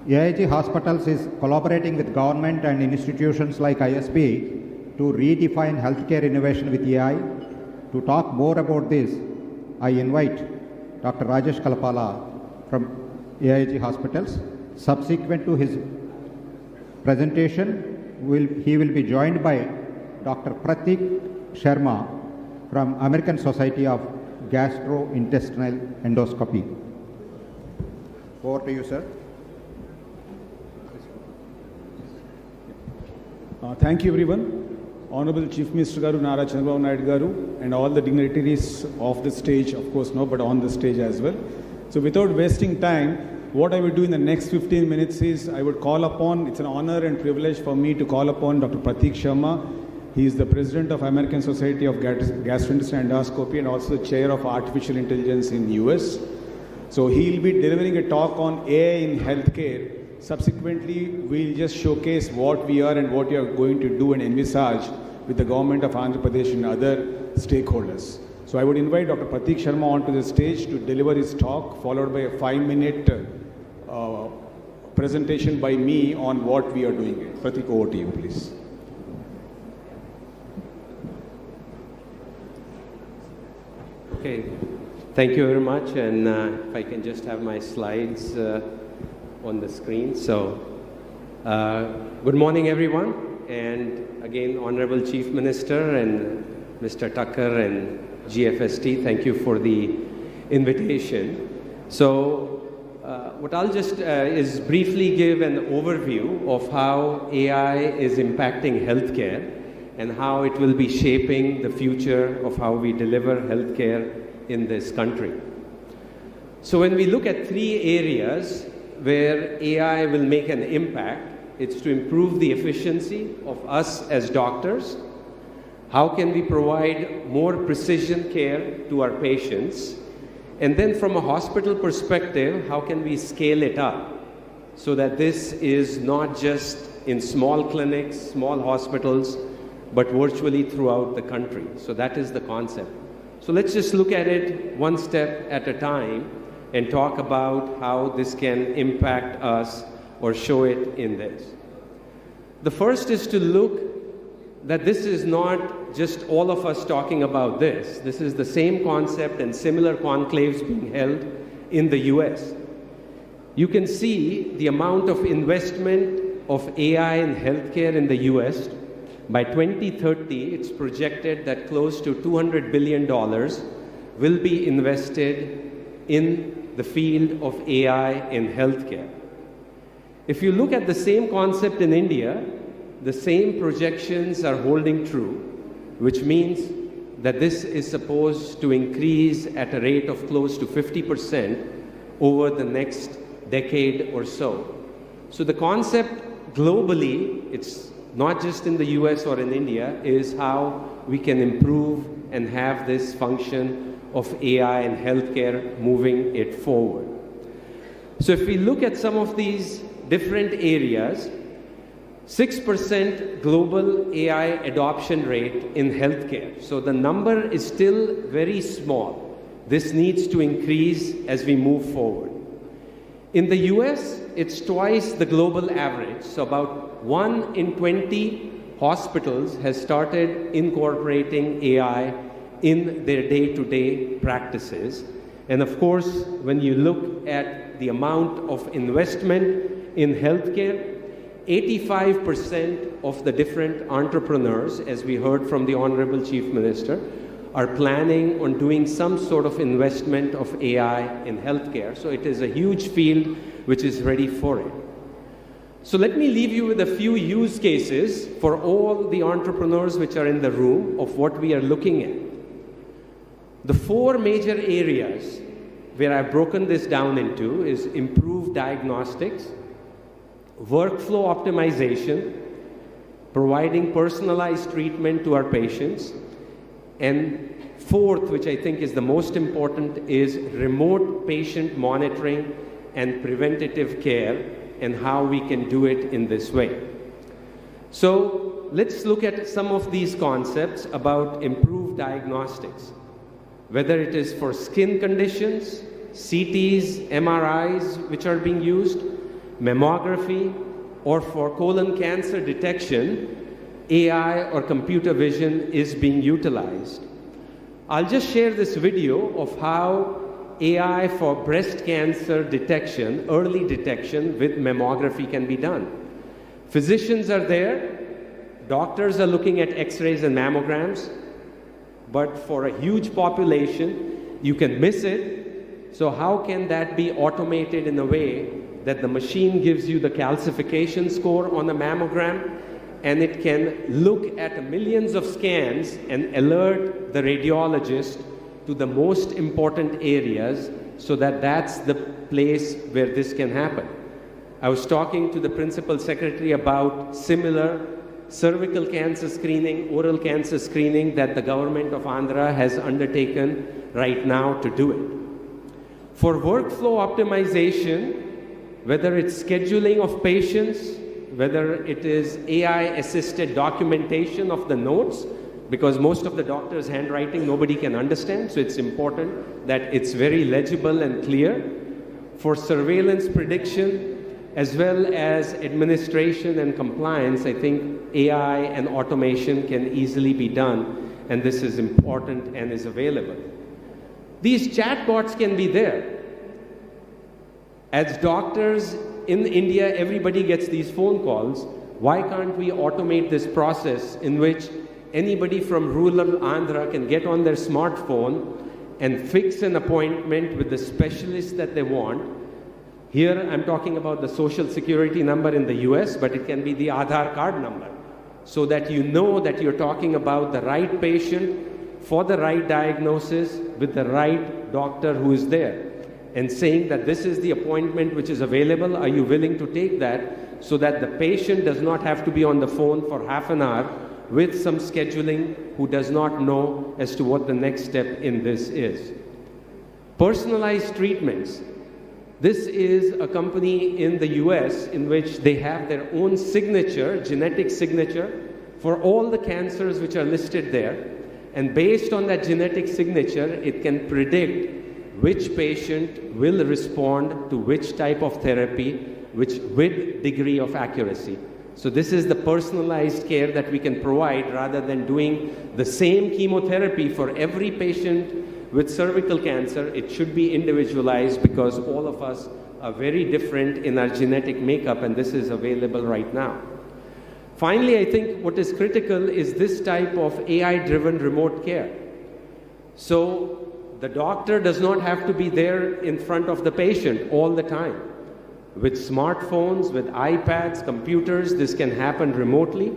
AIG Hospitals is collaborating with government and institutions like ISB to redefine healthcare innovation with AI. To talk more about this, I invite Dr. Rajesh Kalpala from AIG Hospitals. Subsequent to his presentation, he will be joined by Dr. Pratik Sharma from American Society of Gastrointestinal Endoscopy. Over to you, sir. Thank you, everyone. Honorable Chief Minister Garu, Nara Chandrababu Naidu Garu, and all the dignitaries of the stage, of course, no, but on the stage as well. So without wasting time, what I will do in the next 15 minutes is I would call upon, it's an honor and privilege for me to call upon Dr. Pratik Sharma. He is the President of American Society of Gastrointestinal Endoscopy and also the Chair of Artificial Intelligence in US. So he will be delivering a talk on AI in healthcare. Subsequently, we'll just showcase what we are and what we are going to do and envisage with the government of Andhra Pradesh and other stakeholders. So I would invite Dr. Pratik Sharma onto the stage to deliver his talk, followed by a 5-minute presentation by me on what we are doing. Pratik, over to you, please. Okay, thank you very much, and if I can just have my slides on the screen. So, good morning, everyone, and again, Honorable Chief Minister and Mr. Tucker and GFST, thank you for the invitation. So, what I'll just is briefly give an overview of how AI is impacting healthcare and how it will be shaping the future of how we deliver healthcare in this country. So when we look at 3 areas where AI will make an impact, it's to improve the efficiency of us as doctors. How can we provide more precision care to our patients? And then from a hospital perspective, how can we scale it up so that this is not just in small clinics, small hospitals, but virtually throughout the country. So that is the concept. So let's just look at it one step at a time and talk about how this can impact us or show it in this. The first is to look that this is not just all of us talking about this. This is the same concept and similar conclaves being held in the US. You can see the amount of investment of AI in healthcare in the US. By 2030, it's projected that close to $200 billion will be invested in the field of AI in healthcare. If you look at the same concept in India, the same projections are holding true, which means that this is supposed to increase at a rate of close to 50% over the next decade or so. So the concept globally, it's not just in the US or in India, is how we can improve and have this function of AI in healthcare moving it forward. So if we look at some of these different areas, 6% global AI adoption rate in healthcare. So the number is still very small. This needs to increase as we move forward. In the US, it's twice the global average. So about 1 in 20 hospitals has started incorporating AI in their day-to-day practices. And of course, when you look at the amount of investment in healthcare, 85% of the different entrepreneurs, as we heard from the Honorable Chief Minister, are planning on doing some sort of investment of AI in healthcare. So it is a huge field which is ready for it. So let me leave you with a few use cases for all the entrepreneurs which are in the room of what we are looking at. The 4 major areas where I've broken this down into is improved diagnostics, workflow optimization, providing personalized treatment to our patients, and 4th, which I think is the most important, is remote patient monitoring and preventative care and how we can do it in this way. So let's look at some of these concepts about improved diagnostics, whether it is for skin conditions, CTs, MRIs which are being used, mammography, or for colon cancer detection, AI or computer vision is being utilized. I'll just share this video of how AI for breast cancer detection, early detection with mammography can be done. Physicians are there, doctors are looking at x-rays and mammograms, but for a huge population, you can miss it. So how can that be automated in a way that the machine gives you the calcification score on a mammogram, and it can look at millions of scans and alert the radiologist to the most important areas, so that that's the place where this can happen. I was talking to the Principal Secretary about similar cervical cancer screening, oral cancer screening that the government of Andhra has undertaken right now to do it. For workflow optimization, whether it's scheduling of patients, whether it is AI-assisted documentation of the notes, because most of the doctor's handwriting nobody can understand, so it's important that it's very legible and clear. For surveillance prediction, as well as administration and compliance, I think AI and automation can easily be done, and this is important and is available. These chatbots can be there. As doctors in India, everybody gets these phone calls. Why can't we automate this process in which anybody from rural Andhra can get on their smartphone and fix an appointment with the specialist that they want? Here I'm talking about the social security number in the US, but it can be the Aadhaar card number, so that you know that you're talking about the right patient for the right diagnosis with the right doctor who is there, and saying that this is the appointment which is available, are you willing to take that, so that the patient does not have to be on the phone for half an hour with some scheduling who does not know as to what the next step in this is. Personalized treatments. This is a company in the US in which they have their own signature, genetic signature, for all the cancers which are listed there. And based on that genetic signature, it can predict which patient will respond to which type of therapy, with degree of accuracy. So this is the personalized care that we can provide rather than doing the same chemotherapy for every patient with cervical cancer. It should be individualized because all of us are very different in our genetic makeup, and this is available right now. Finally, I think what is critical is this type of AI-driven remote care. So the doctor does not have to be there in front of the patient all the time. With smartphones, with iPads, computers, this can happen remotely.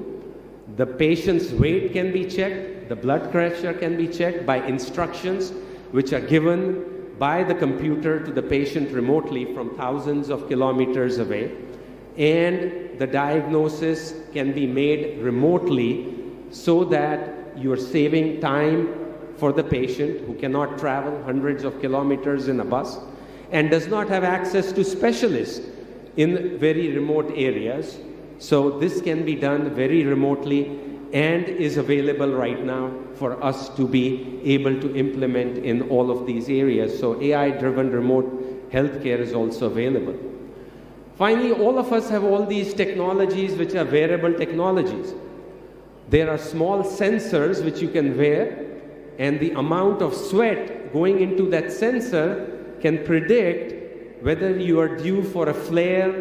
The patient's weight can be checked, the blood pressure can be checked by instructions which are given by the computer to the patient remotely from thousands of kilometers away. And the diagnosis can be made remotely so that you're saving time for the patient who cannot travel hundreds of kilometers in a bus and does not have access to specialists in very remote areas. So this can be done very remotely and is available right now for us to be able to implement in all of these areas. So AI-driven remote healthcare is also available. Finally, all of us have all these technologies which are wearable technologies. There are small sensors which you can wear, and the amount of sweat going into that sensor can predict whether you are due for a flare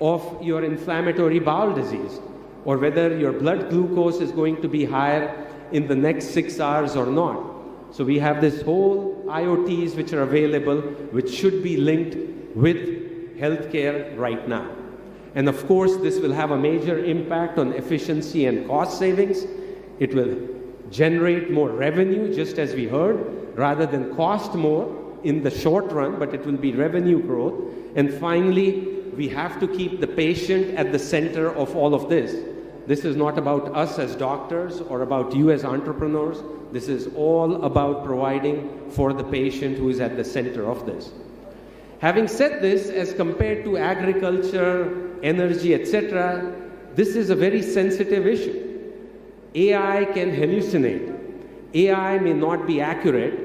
of your inflammatory bowel disease, or whether your blood glucose is going to be higher in the next 6 hours or not. So we have this whole IoTs which are available, which should be linked with healthcare right now. And of course, this will have a major impact on efficiency and cost savings. It will generate more revenue, just as we heard, rather than cost more in the short run, but it will be revenue growth. And finally, we have to keep the patient at the center of all of this. This is not about us as doctors or about you as entrepreneurs. This is all about providing for the patient who is at the center of this. Having said this, as compared to agriculture, energy, etc., this is a very sensitive issue. AI can hallucinate. AI may not be accurate,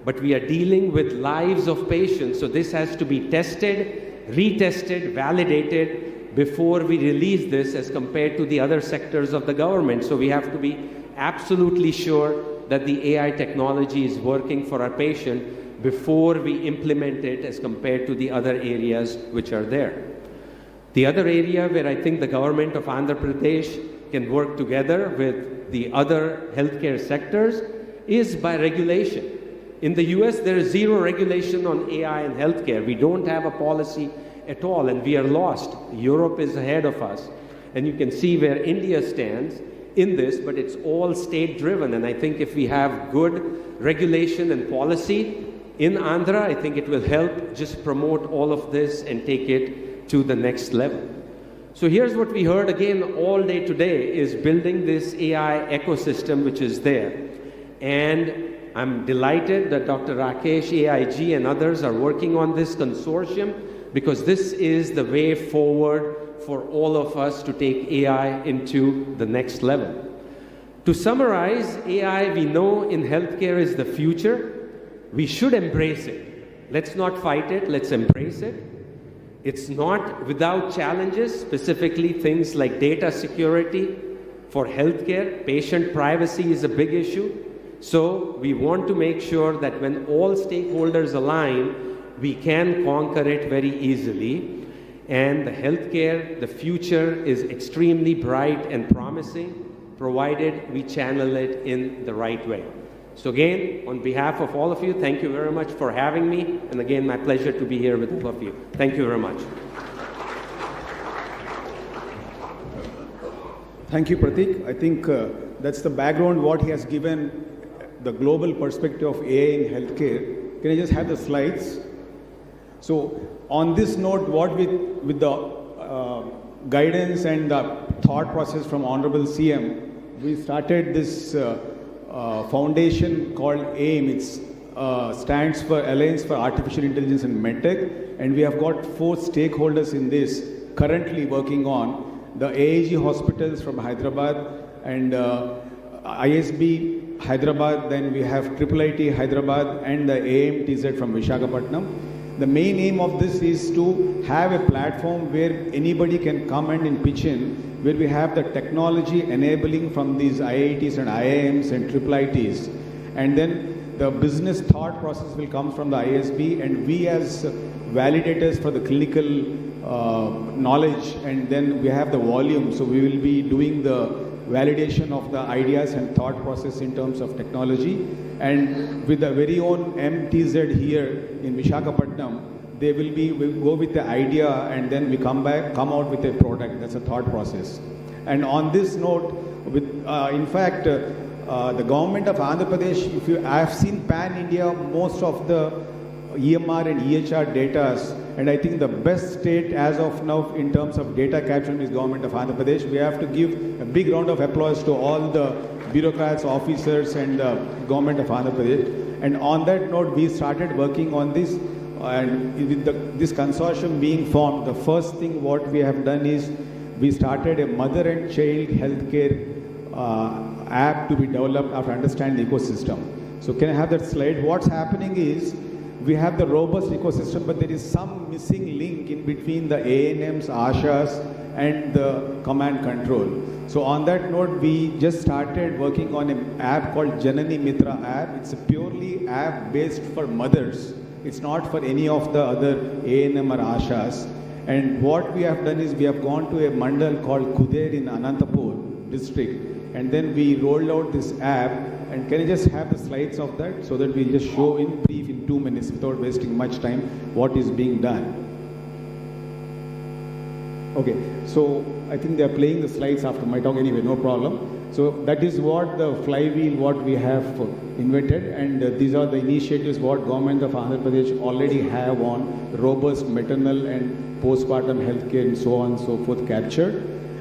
but we are dealing with lives of patients, so this has to be tested, retested, validated before we release this as compared to the other sectors of the government. So we have to be absolutely sure that the AI technology is working for our patient before we implement it as compared to the other areas which are there. The other area where I think the government of Andhra Pradesh can work together with the other healthcare sectors is by regulation. In the US, there is zero regulation on AI and healthcare. We don't have a policy at all, and we are lost. Europe is ahead of us. And you can see where India stands in this, but it's all state-driven. And I think if we have good regulation and policy in Andhra, I think it will help just promote all of this and take it to the next level. So here's what we heard again all day today is building this AI ecosystem which is there. And I'm delighted that Dr. Rakesh, AIG, and others are working on this consortium because this is the way forward for all of us to take AI into the next level. To summarize, AI, we know in healthcare is the future. We should embrace it. Let's not fight it, let's embrace it. It's not without challenges, specifically things like data security for healthcare. Patient privacy is a big issue. So we want to make sure that when all stakeholders align, we can conquer it very easily. And the healthcare, the future is extremely bright and promising, provided we channel it in the right way. So again, on behalf of all of you, thank you very much for having me. And again, my pleasure to be here with all of you. Thank you very much. Thank you, Pratik. I think that's the background, what he has given, the global perspective of AI in healthcare. Can I just have the slides? So on this note, with the guidance and the thought process from Honorable CM, we started this foundation called AIM. It stands for Alliance for Artificial Intelligence and MedTech, and we have got 4 stakeholders in this currently working on the AIG hospitals from Hyderabad and ISB Hyderabad, then we have IIIT Hyderabad and the AMTZ from Visakhapatnam. The main aim of this is to have a platform where anybody can come and pitch in, where we have the technology enabling from these IITs and IIMs and IIITs, and then the business thought process will come from the ISB, and we as validators for the clinical knowledge, and then we have the volume, so we will be doing the validation of the ideas and thought process in terms of technology. And with the very own MTZ here in Visakhapatnam, they will go with the idea, and then we come out with a product. That's a thought process. And on this note, in fact, the government of Andhra Pradesh, I have seen pan-India most of the EMR and EHR data, and I think the best state as of now in terms of data capture is government of Andhra Pradesh. We have to give a big round of applause to all the bureaucrats, officers, and the government of Andhra Pradesh. And on that note, we started working on this, and with this consortium being formed, the first thing what we have done is we started a mother and child healthcare app to be developed after understanding the ecosystem. So can I have that slide? What's happening is we have the robust ecosystem, but there is some missing link in between the ANMs, ASHAs, and the command control. So on that note, we just started working on an app called Janani Mitra app. It's a purely app based for mothers. It's not for any of the other ANM or ASHAs. And what we have done is we have gone to a mandal called Kuder in Anantapur district, and then we rolled out this app. And can I just have the slides of that so that we'll just show in brief in 2 minutes without wasting much time what is being done. Okay, so I think they're playing the slides after my talk anyway, no problem. So that is what the flywheel, what we have invented, and these are the initiatives what government of Andhra Pradesh already have on robust maternal and postpartum healthcare and so on and so forth captured.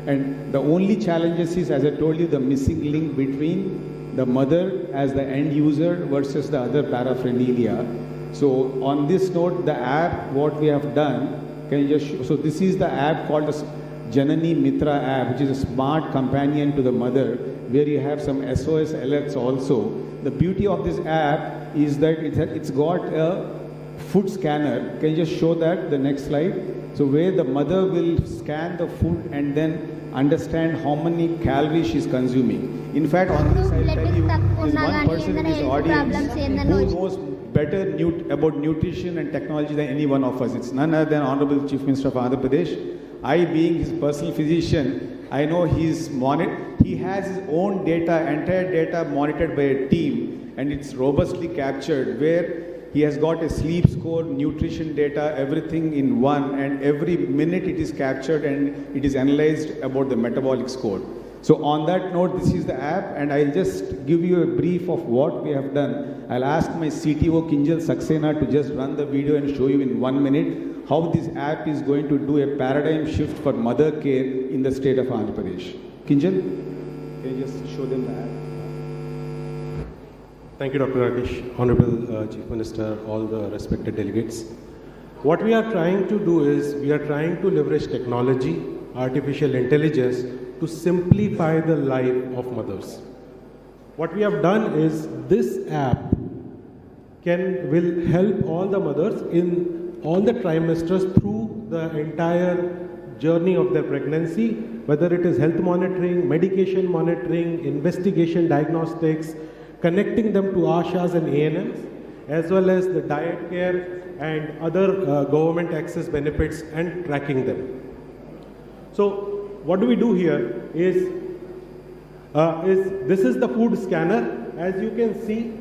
And the only challenges is, as I told you, the missing link between the mother as the end user versus the other paraphernalia. So on this note, the app, what we have done, can you just show? So this is the app called the Janani Mitra app, which is a smart companion to the mother, where you have some SOS alerts also. The beauty of this app is that it's got a food scanner. Can you just show that, the next slide? So where the mother will scan the food and then understand how many calories she's consuming. In fact, on this I'll tell you, there's one person in this audience who knows better about nutrition and technology than any one of us. It's none other than Honorable Chief Minister of Andhra Pradesh. I, being his personal physician, I know he has his own data, entire data monitored by a team, and it's robustly captured, where he has got a sleep score, nutrition data, everything in one, and every minute it is captured and it is analyzed about the metabolic score. So on that note, this is the app, and I'll just give you a brief of what we have done. I'll ask my CTO, Kinjal Saxena, to just run the video and show you in 1 minute how this app is going to do a paradigm shift for mother care in the state of Andhra Pradesh. Kinjal, can you just show them the app? Thank you, Dr. Rakesh, Honorable Chief Minister, all the respected delegates. What we are trying to do is, we are trying to leverage technology, artificial intelligence, to simplify the life of mothers. What we have done is, this app will help all the mothers in all the trimesters through the entire journey of their pregnancy, whether it is health monitoring, medication monitoring, investigation, diagnostics, connecting them to ASHAs and ANMs, as well as the diet care and other government access benefits and tracking them. So what do we do here is this is the food scanner. As you can see,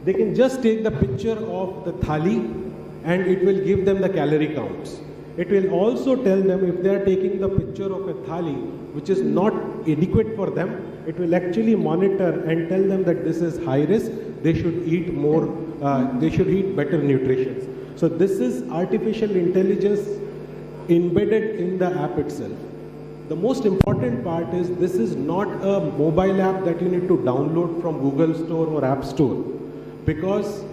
they can just take the picture of the thali and it will give them the calorie counts. It will also tell them if they are taking the picture of a thali which is not adequate for them, it will actually monitor and tell them that this is high risk, they should eat more, they should eat better nutrition. So this is artificial intelligence embedded in the app itself. The most important part is, this is not a mobile app that you need to download from Google Store or App Store, because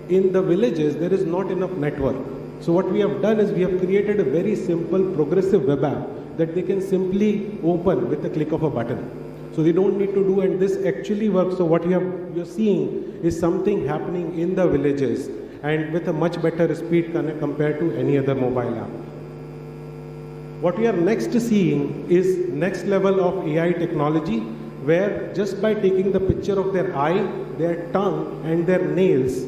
in the villages there is not enough network. So what we have done is, we have created a very simple progressive web app that they can simply open with the click of a button. So they don't need to do, and this actually works. So what you're seeing is something happening in the villages, and with a much better speed compared to any other mobile app. What we are next seeing is next level of AI technology, where just by taking the picture of their eye, their tongue and their nails,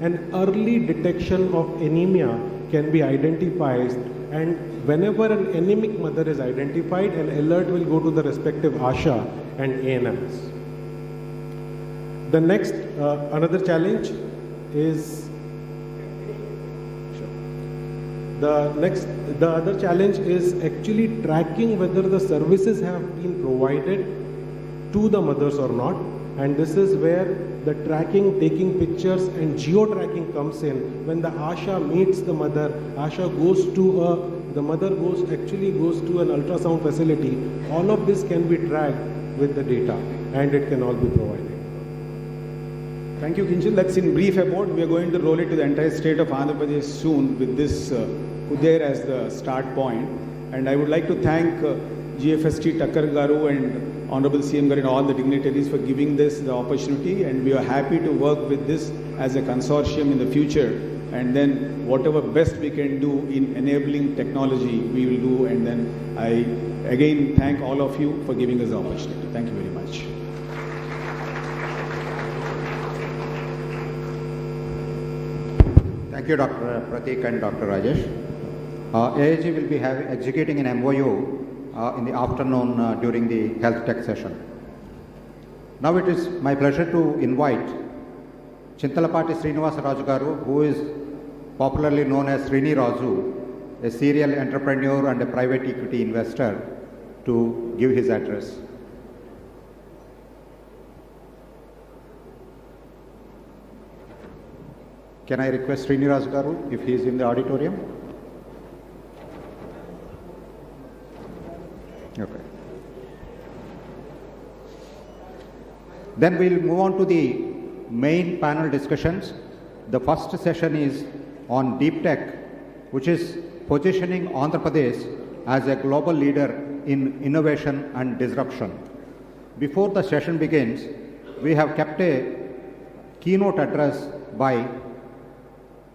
an early detection of anemia can be identified, and whenever an anemic mother is identified, an alert will go to the respective ASHA and ANMs. The next, another challenge is, the other challenge is actually tracking whether the services have been provided to the mothers or not. And this is where the tracking, taking pictures and geo-tracking comes in. When the ASHA meets the mother, ASHA goes to the mother actually goes to an ultrasound facility. All of this can be tracked with the data, and it can all be provided. Thank you, Kinshal. That's in brief about. We are going to roll it to the entire state of Andhra Pradesh soon with this Kuder as the start point. And I would like to thank GFST Takkar Garu and Honorable CM Garu and all the dignitaries for giving this the opportunity. And we are happy to work with this as a consortium in the future. And then whatever best we can do in enabling technology, we will do. And then I again thank all of you for giving us the opportunity. Thank you very much. Thank you, Dr. Pratik and Dr. Rajesh. AIG will be executing an MOU in the afternoon during the health tech session. Now it is my pleasure to invite Chintalapati Srinivasa Raju Garu, who is popularly known as Srini Raju, a serial entrepreneur and a private equity investor, to give his address. Can I request Srini Raju Garu if he is in the auditorium? Okay. Then we'll move on to the main panel discussions. The first session is on deep tech, which is positioning Andhra Pradesh as a global leader in innovation and disruption. Before the session begins, we have kept a keynote address by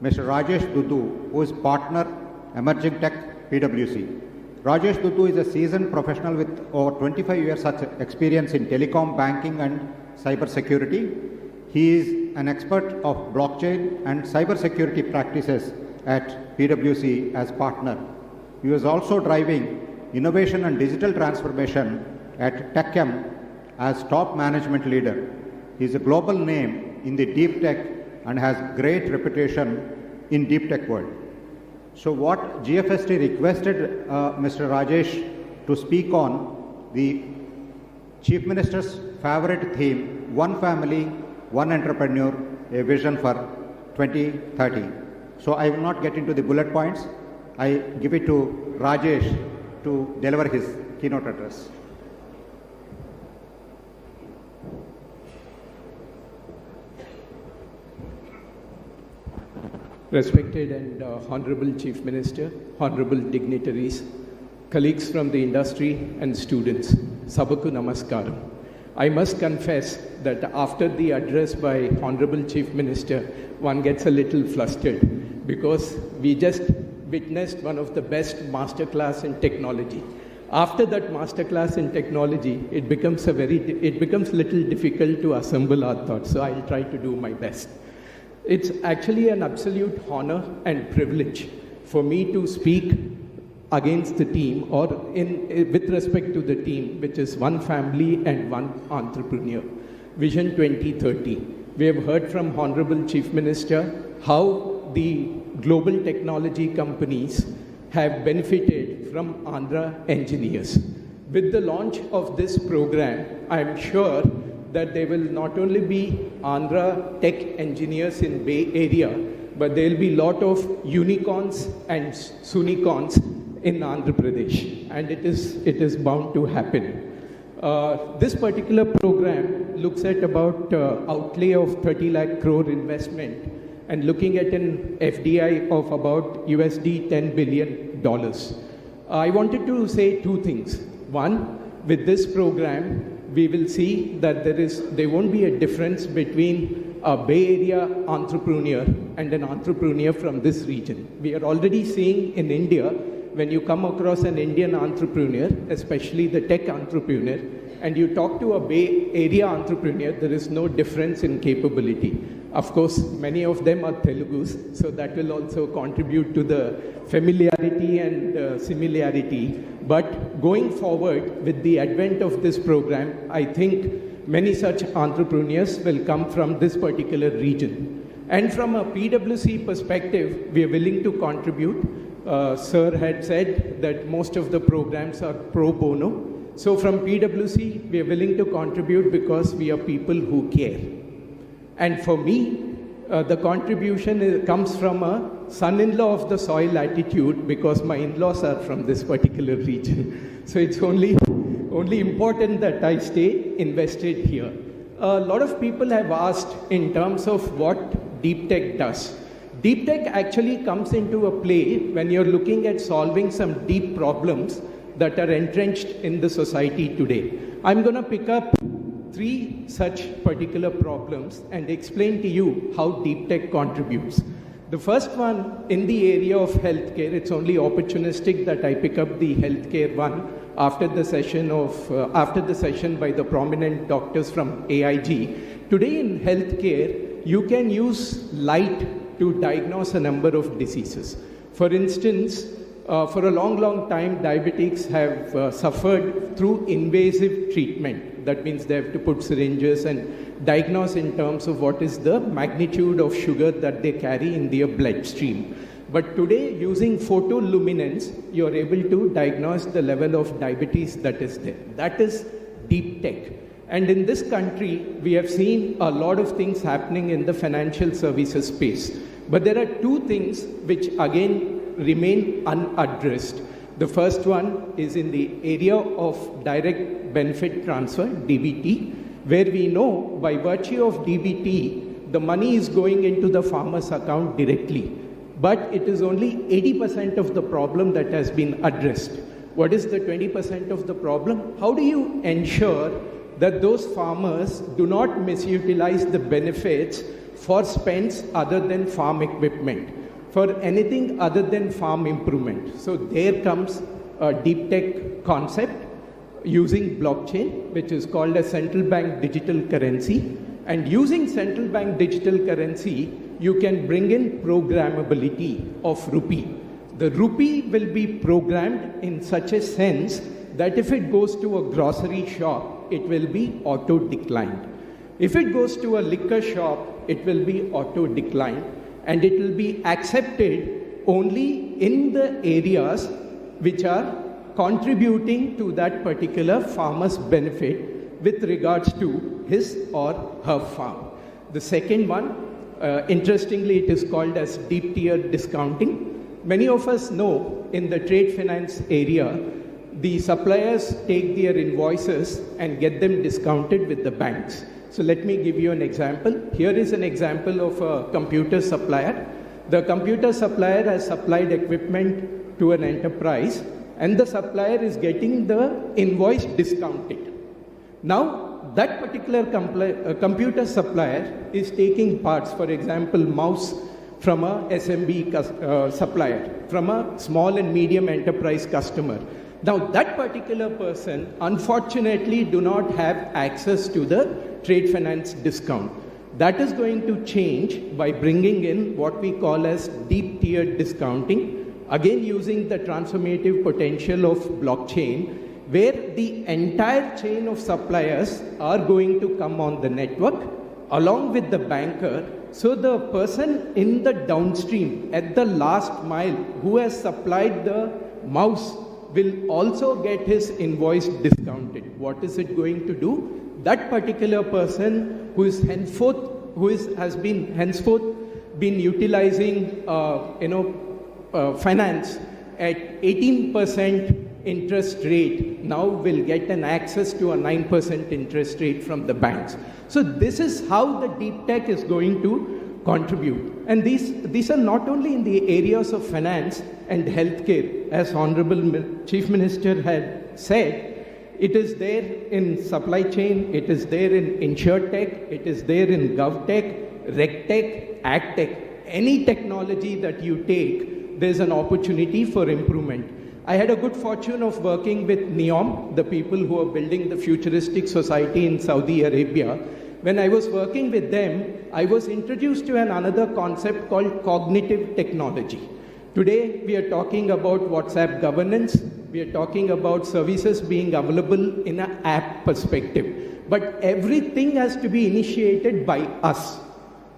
Mr. Rajesh Dudu, who is partner, Emerging Tech, PwC. Rajesh Dudu is a seasoned professional with over 25 years of experience in telecom, banking and cyber security. He is an expert of blockchain and cyber security practices at PwC as partner. He was also driving innovation and digital transformation at TechM as top management leader. He is a global name in the deep tech and has great reputation in deep tech world. So what GFST requested Mr. Rajesh to speak on the Chief Minister's favorite theme, one family, one entrepreneur, a vision for 2030. So I will not get into the bullet points. I give it to Rajesh to deliver his keynote address. Respected and Honorable Chief Minister, Honorable dignitaries, colleagues from the industry and students, Sabaku Namaskaram. I must confess that after the address by Honorable Chief Minister, one gets a little flustered because we just witnessed one of the best masterclass in technology. After that masterclass in technology, it becomes a little difficult to assemble our thoughts, so I'll try to do my best. It's actually an absolute honor and privilege for me to speak against the team or with respect to the team, which is one family and one entrepreneur. Vision 2030. We have heard from Honorable Chief Minister how the global technology companies have benefited from Andhra engineers. With the launch of this program, I am sure that there will not only be Andhra tech engineers in Bay Area, but there will be a lot of unicorns and sunicorns in Andhra Pradesh, and it is bound to happen. This particular program looks at about outlay of 30 lakh crore investment and looking at an FDI of about USD $10 billion. I wanted to say two things. One, with this program, we will see that there won't be a difference between a Bay Area entrepreneur and an entrepreneur from this region. We are already seeing in India, when you come across an Indian entrepreneur, especially the tech entrepreneur, and you talk to a Bay Area entrepreneur, there is no difference in capability. Of course, many of them are Telugus, so that will also contribute to the familiarity and similarity. But going forward, with the advent of this program, I think many such entrepreneurs will come from this particular region. And from a PwC perspective, we are willing to contribute. Sir had said that most of the programs are pro bono. So from PwC, we are willing to contribute because we are people who care. And for me, the contribution comes from a son-in-law of the soil attitude because my in-laws are from this particular region. So it's only important that I stay invested here. A lot of people have asked in terms of what deep tech does. Deep tech actually comes into a play when you're looking at solving some deep problems that are entrenched in the society today. I'm going to pick up 3 such particular problems and explain to you how deep tech contributes. The first one, in the area of healthcare, it's only opportunistic that I pick up the healthcare one after the session by the prominent doctors from AIG. Today in healthcare, you can use light to diagnose a number of diseases. For instance, for a long time, diabetics have suffered through invasive treatment. That means they have to put syringes and diagnose in terms of what is the magnitude of sugar that they carry in their bloodstream. But today, using photoluminescence, you are able to diagnose the level of diabetes that is there. That is deep tech. And in this country, we have seen a lot of things happening in the financial services space. But there are 2 things which again remain unaddressed. The first one is in the area of direct benefit transfer, DBT, where we know by virtue of DBT, the money is going into the farmer's account directly. But it is only 80% of the problem that has been addressed. What is the 20% of the problem? How do you ensure that those farmers do not misutilize the benefits for spends other than farm equipment, for anything other than farm improvement? So there comes a deep tech concept using blockchain, which is called a central bank digital currency. And using central bank digital currency, you can bring in programmability of rupee. The rupee will be programmed in such a sense that if it goes to a grocery shop, it will be auto-declined. If it goes to a liquor shop, it will be auto-declined. And it will be accepted only in the areas which are contributing to that particular farmer's benefit with regards to his or her farm. The second one, interestingly, it is called as deep tier discounting. Many of us know in the trade finance area, the suppliers take their invoices and get them discounted with the banks. So let me give you an example. Here is an example of a computer supplier. The computer supplier has supplied equipment to an enterprise, and the supplier is getting the invoice discounted. Now, that particular computer supplier is taking parts, for example, mouse from a SMB supplier, from a small and medium enterprise customer. Now, that particular person, unfortunately, do not have access to the trade finance discount. That is going to change by bringing in what we call as deep tier discounting, again using the transformative potential of blockchain, where the entire chain of suppliers are going to come on the network along with the banker. So the person in the downstream at the last mile who has supplied the mouse will also get his invoice discounted. What is it going to do? That particular person who is has henceforth been utilizing finance at 18% interest rate now will get an access to a 9% interest rate from the banks. So this is how the deep tech is going to contribute. And these are not only in the areas of finance and healthcare, as Honorable Chief Minister had said. It is there in supply chain, it is there in InsurTech, it is there in GovTech, regtech, agtech, any technology that you take, there's an opportunity for improvement. I had a good fortune of working with NEOM, the people who are building the futuristic society in Saudi Arabia. When I was working with them, I was introduced to another concept called cognitive technology. Today, we are talking about WhatsApp governance. We are talking about services being available in an app perspective. But everything has to be initiated by us.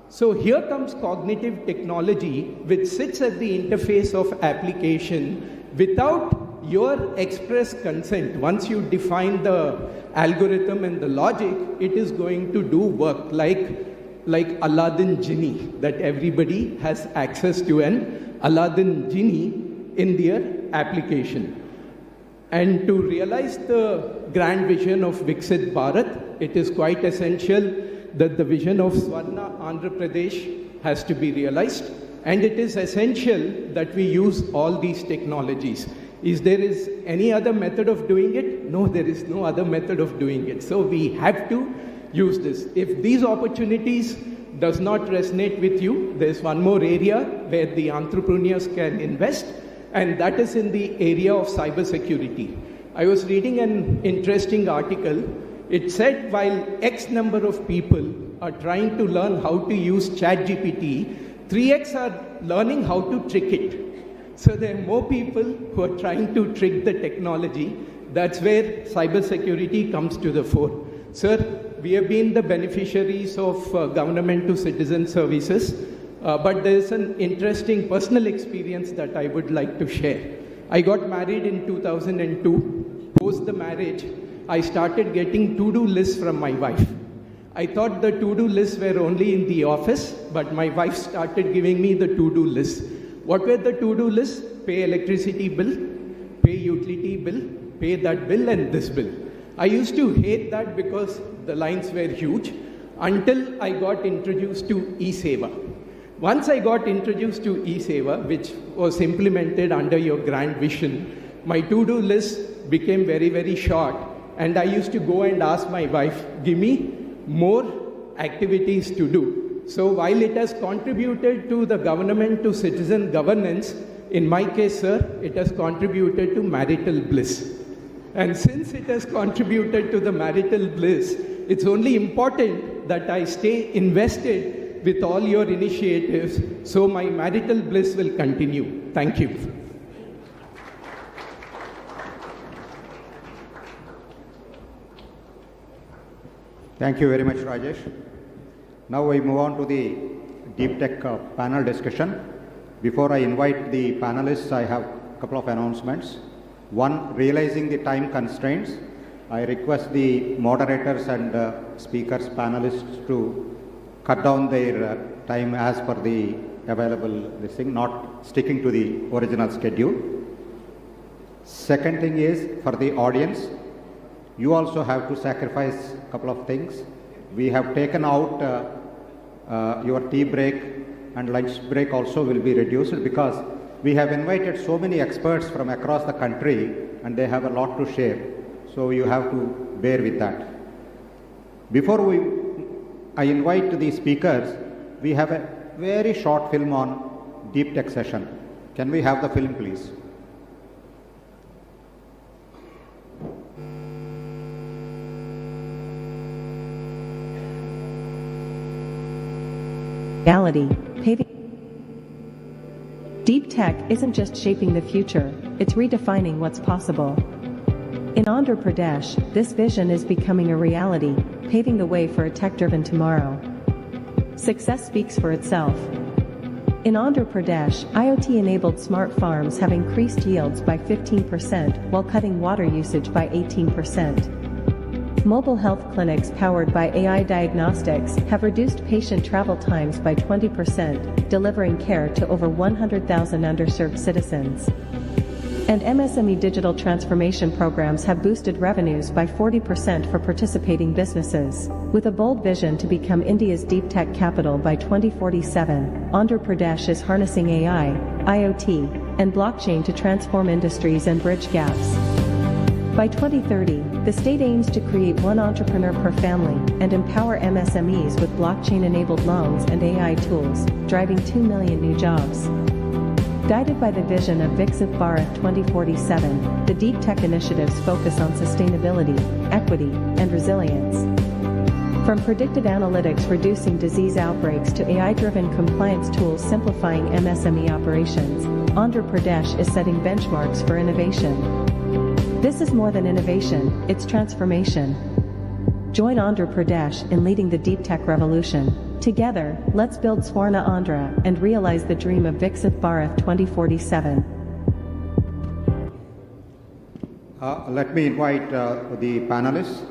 So here comes cognitive technology, which sits at the interface of application without your express consent. Once you define the algorithm and the logic, it is going to do work like Aladdin Genie, that everybody has access to an Aladdin Genie in their application. And to realize the grand vision of Viksit Bharat, it is quite essential that the vision of Swarna Andhra Pradesh has to be realized. And it is essential that we use all these technologies. Is there any other method of doing it? No, there is no other method of doing it. So we have to use this. If these opportunities does not resonate with you, there's one more area where the entrepreneurs can invest, and that is in the area of cybersecurity. I was reading an interesting article. It said while X number of people are trying to learn how to use ChatGPT, 3X are learning how to trick it. So there are more people who are trying to trick the technology. That's where cybersecurity comes to the fore. Sir, we have been the beneficiaries of government to citizen services, but there's an interesting personal experience that I would like to share. I got married in 2002. Post the marriage, I started getting to-do lists from my wife. I thought the to-do lists were only in the office, but my wife started giving me the to-do lists. What were the to-do lists? Pay electricity bill, pay utility bill, pay that bill and this bill. I used to hate that because the lines were huge until I got introduced to e-Seva. Once I got introduced to e-Seva, which was implemented under your grand vision, my to-do list became very, very short, and I used to go and ask my wife, give me more activities to do. So while it has contributed to the government to citizen governance, in my case, sir, it has contributed to marital bliss. And since it has contributed to the marital bliss, it's only important that I stay invested with all your initiatives so my marital bliss will continue. Thank you. Thank you very much, Rajesh. Now we move on to the Deep Tech panel discussion. Before I invite the panelists, I have a couple of announcements. One, realizing the time constraints, I request the moderators and speakers, panelists to cut down their time as per the available thing, not sticking to the original schedule. Second thing is, for the audience, you also have to sacrifice a couple of things. We have taken out your tea break and lunch break also will be reduced because we have invited so many experts from across the country and they have a lot to share. So you have to bear with that. Before I invite the speakers, we have a very short film on Deep Tech session. Can we have the film, please? Reality, paving. Deep tech isn't just shaping the future, it's redefining what's possible. In Andhra Pradesh, this vision is becoming a reality, paving the way for a tech-driven tomorrow. Success speaks for itself. In Andhra Pradesh, IoT-enabled smart farms have increased yields by 15% while cutting water usage by 18%. Mobile health clinics powered by AI diagnostics have reduced patient travel times by 20%, delivering care to over 100,000 underserved citizens. And MSME digital transformation programs have boosted revenues by 40% for participating businesses. With a bold vision to become India's deep tech capital by 2047, Andhra Pradesh is harnessing AI, IoT, and blockchain to transform industries and bridge gaps. By 2030, the state aims to create one entrepreneur per family and empower MSMEs with blockchain-enabled loans and AI tools, driving 2 million new jobs. Guided by the vision of Viksit Bharat 2047, the deep tech initiatives focus on sustainability, equity, and resilience. From predictive analytics reducing disease outbreaks to AI-driven compliance tools simplifying MSME operations, Andhra Pradesh is setting benchmarks for innovation. This is more than innovation, it's transformation. Join Andhra Pradesh in leading the deep tech revolution. Together, let's build Swarna Andhra and realize the dream of Viksit Bharat 2047. Let me invite the panelists.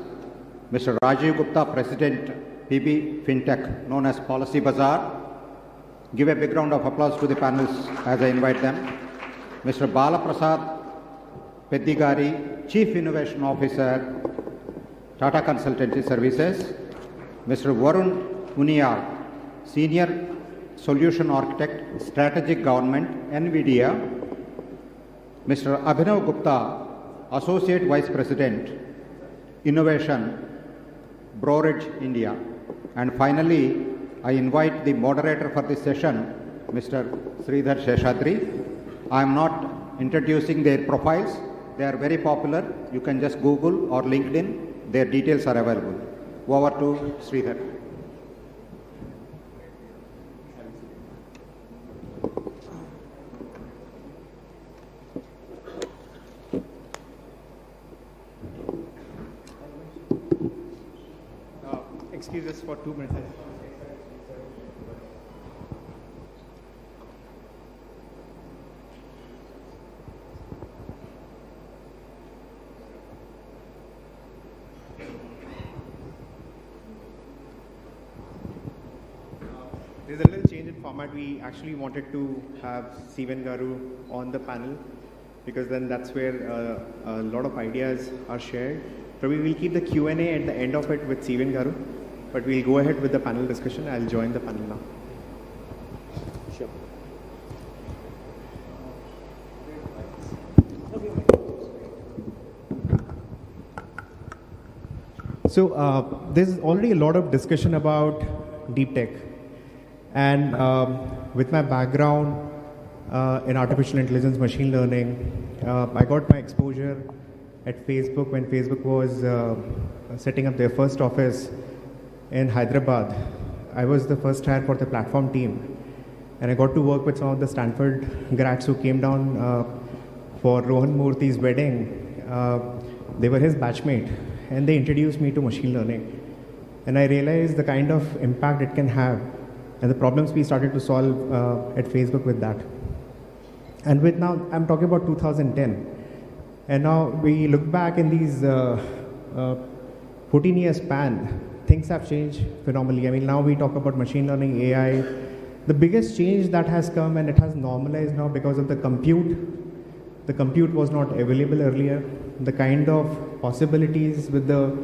Mr. Rajiv Gupta, President, PB FinTech, known as Policy Bazaar. Give a big round of applause to the panelists as I invite them. Mr. Bala Prasad Peddigari, Chief Innovation Officer, Tata Consultancy Services. Mr. Varun Uniyar, Senior Solution Architect, Strategic Government, NVIDIA. Mr. Abhinav Gupta, Associate Vice President, Innovation, Broadridge, India. And finally, I invite the moderator for this session, Mr. Sridhar Sheshadri. I am not introducing their profiles. They are very popular. You can just Google or LinkedIn. Their details are available. Over to Sridhar. Excuse us for 2 minutes. There's a little change in format. We actually wanted to have Sivan Garu on the panel because then that's where a lot of ideas are shared. Probably we'll keep the Q&A at the end of it with Sivan Garu, but we'll go ahead with the panel discussion. I'll join the panel now. Sure. So there's already a lot of discussion about deep tech. And with my background in artificial intelligence, machine learning, I got my exposure at Facebook when Facebook was setting up their first office in Hyderabad. I was the first hire for the platform team. And I got to work with some of the Stanford grads who came down for Rohan Murthy's wedding. They were his batchmate. And they introduced me to machine learning. And I realized the kind of impact it can have and the problems we started to solve at Facebook with that. And with now, I'm talking about 2010. And now we look back in these 14-year span, things have changed phenomenally. I mean, now we talk about machine learning, AI. The biggest change that has come, and it has normalized now because of the compute. The compute was not available earlier. The kind of possibilities with the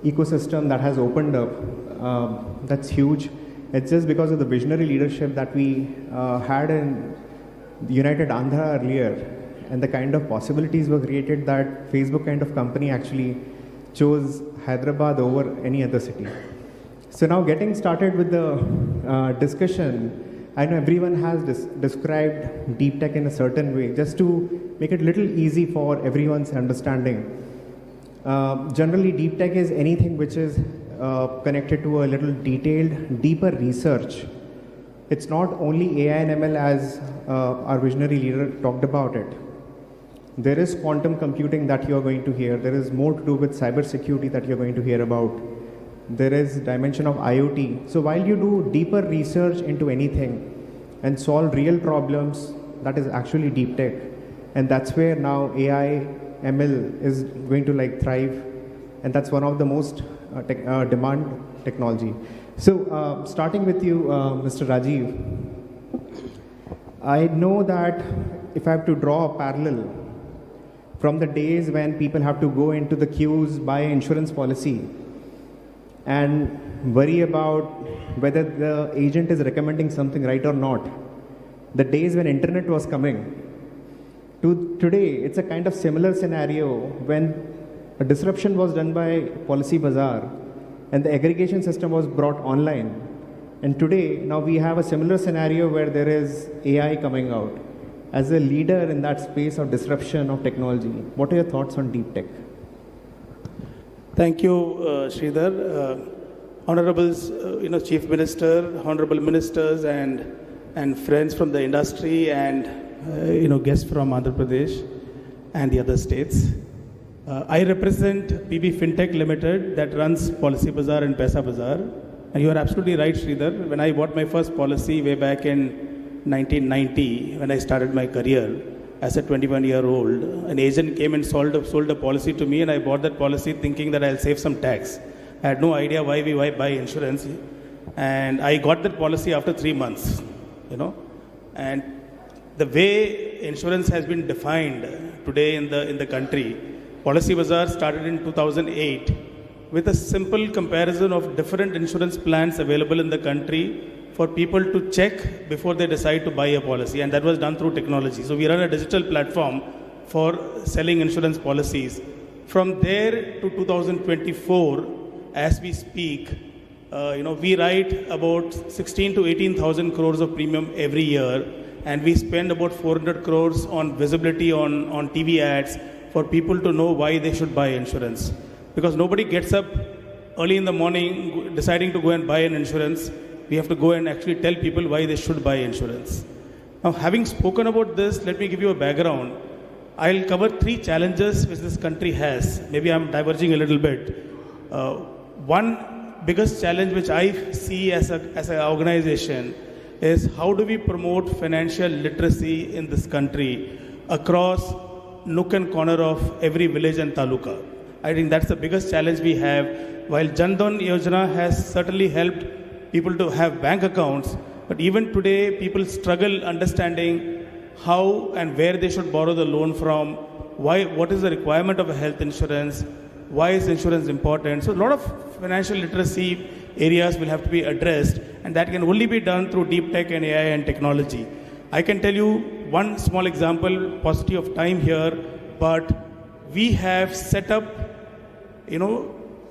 ecosystem that has opened up, that's huge. It's just because of the visionary leadership that we had in United Andhra earlier, and the kind of possibilities were created that Facebook kind of company actually chose Hyderabad over any other city. So now getting started with the discussion, I know everyone has described deep tech in a certain way, just to make it a little easy for everyone's understanding. Generally, deep tech is anything which is connected to a little detailed, deeper research. It's not only AI and ML as our visionary leader talked about it. There is quantum computing that you're going to hear. There is more to do with cybersecurity that you're going to hear about. There is dimension of IoT. So while you do deeper research into anything and solve real problems, that is actually deep tech. And that's where now AI, ML is going to thrive. And that's one of the most demand technology. So starting with you, Mr. Rajiv, I know that if I have to draw a parallel from the days when people have to go into the queues, buy insurance policy, and worry about whether the agent is recommending something right or not, the days when internet was coming, to today, it's a kind of similar scenario when A disruption was done by Policy Bazaar, and the aggregation system was brought online. And today, now we have a similar scenario where there is AI coming out. As a leader in that space of disruption of technology, what are your thoughts on deep tech? Thank you, Sridhar. Honorables, Chief Minister, Honorable Ministers, and friends from the industry, and guests from Andhra Pradesh and the other states. I represent PB Fintech Limited that runs Policy Bazaar and Paisa Bazaar. And you are absolutely right, Sridhar. When I bought my first policy way back in 1990, when I started my career as a 21-year-old, an agent came and sold a policy to me, and I bought that policy thinking that I'll save some tax. I had no idea why we buy insurance, and I got that policy after 3 months, And the way insurance has been defined today in the country, Policy Bazaar started in 2008 with a simple comparison of different insurance plans available in the country for people to check before they decide to buy a policy, and that was done through technology. So we run a digital platform for selling insurance policies. From there to 2024, as we speak, we write about 16 to 18,000 crores of premium every year, and we spend about 400 crores on visibility on TV ads for people to know why they should buy insurance. Because nobody gets up early in the morning deciding to go and buy an insurance. We have to go and actually tell people why they should buy insurance. Now, having spoken about this, let me give you a background. I'll cover 3 challenges which this country has. Maybe I'm diverging a little bit. One biggest challenge which I see as an organization is how do we promote financial literacy in this country across nook and corner of every village and taluka. I think that's the biggest challenge we have. While Jan Dhan Yojana has certainly helped people to have bank accounts, but even today people struggle understanding how and where they should borrow the loan from, what is the requirement of a health insurance, why is insurance important. So a lot of financial literacy areas will have to be addressed, and that can only be done through deep tech and AI and technology. I can tell you one small example, paucity of time here, but we have set up,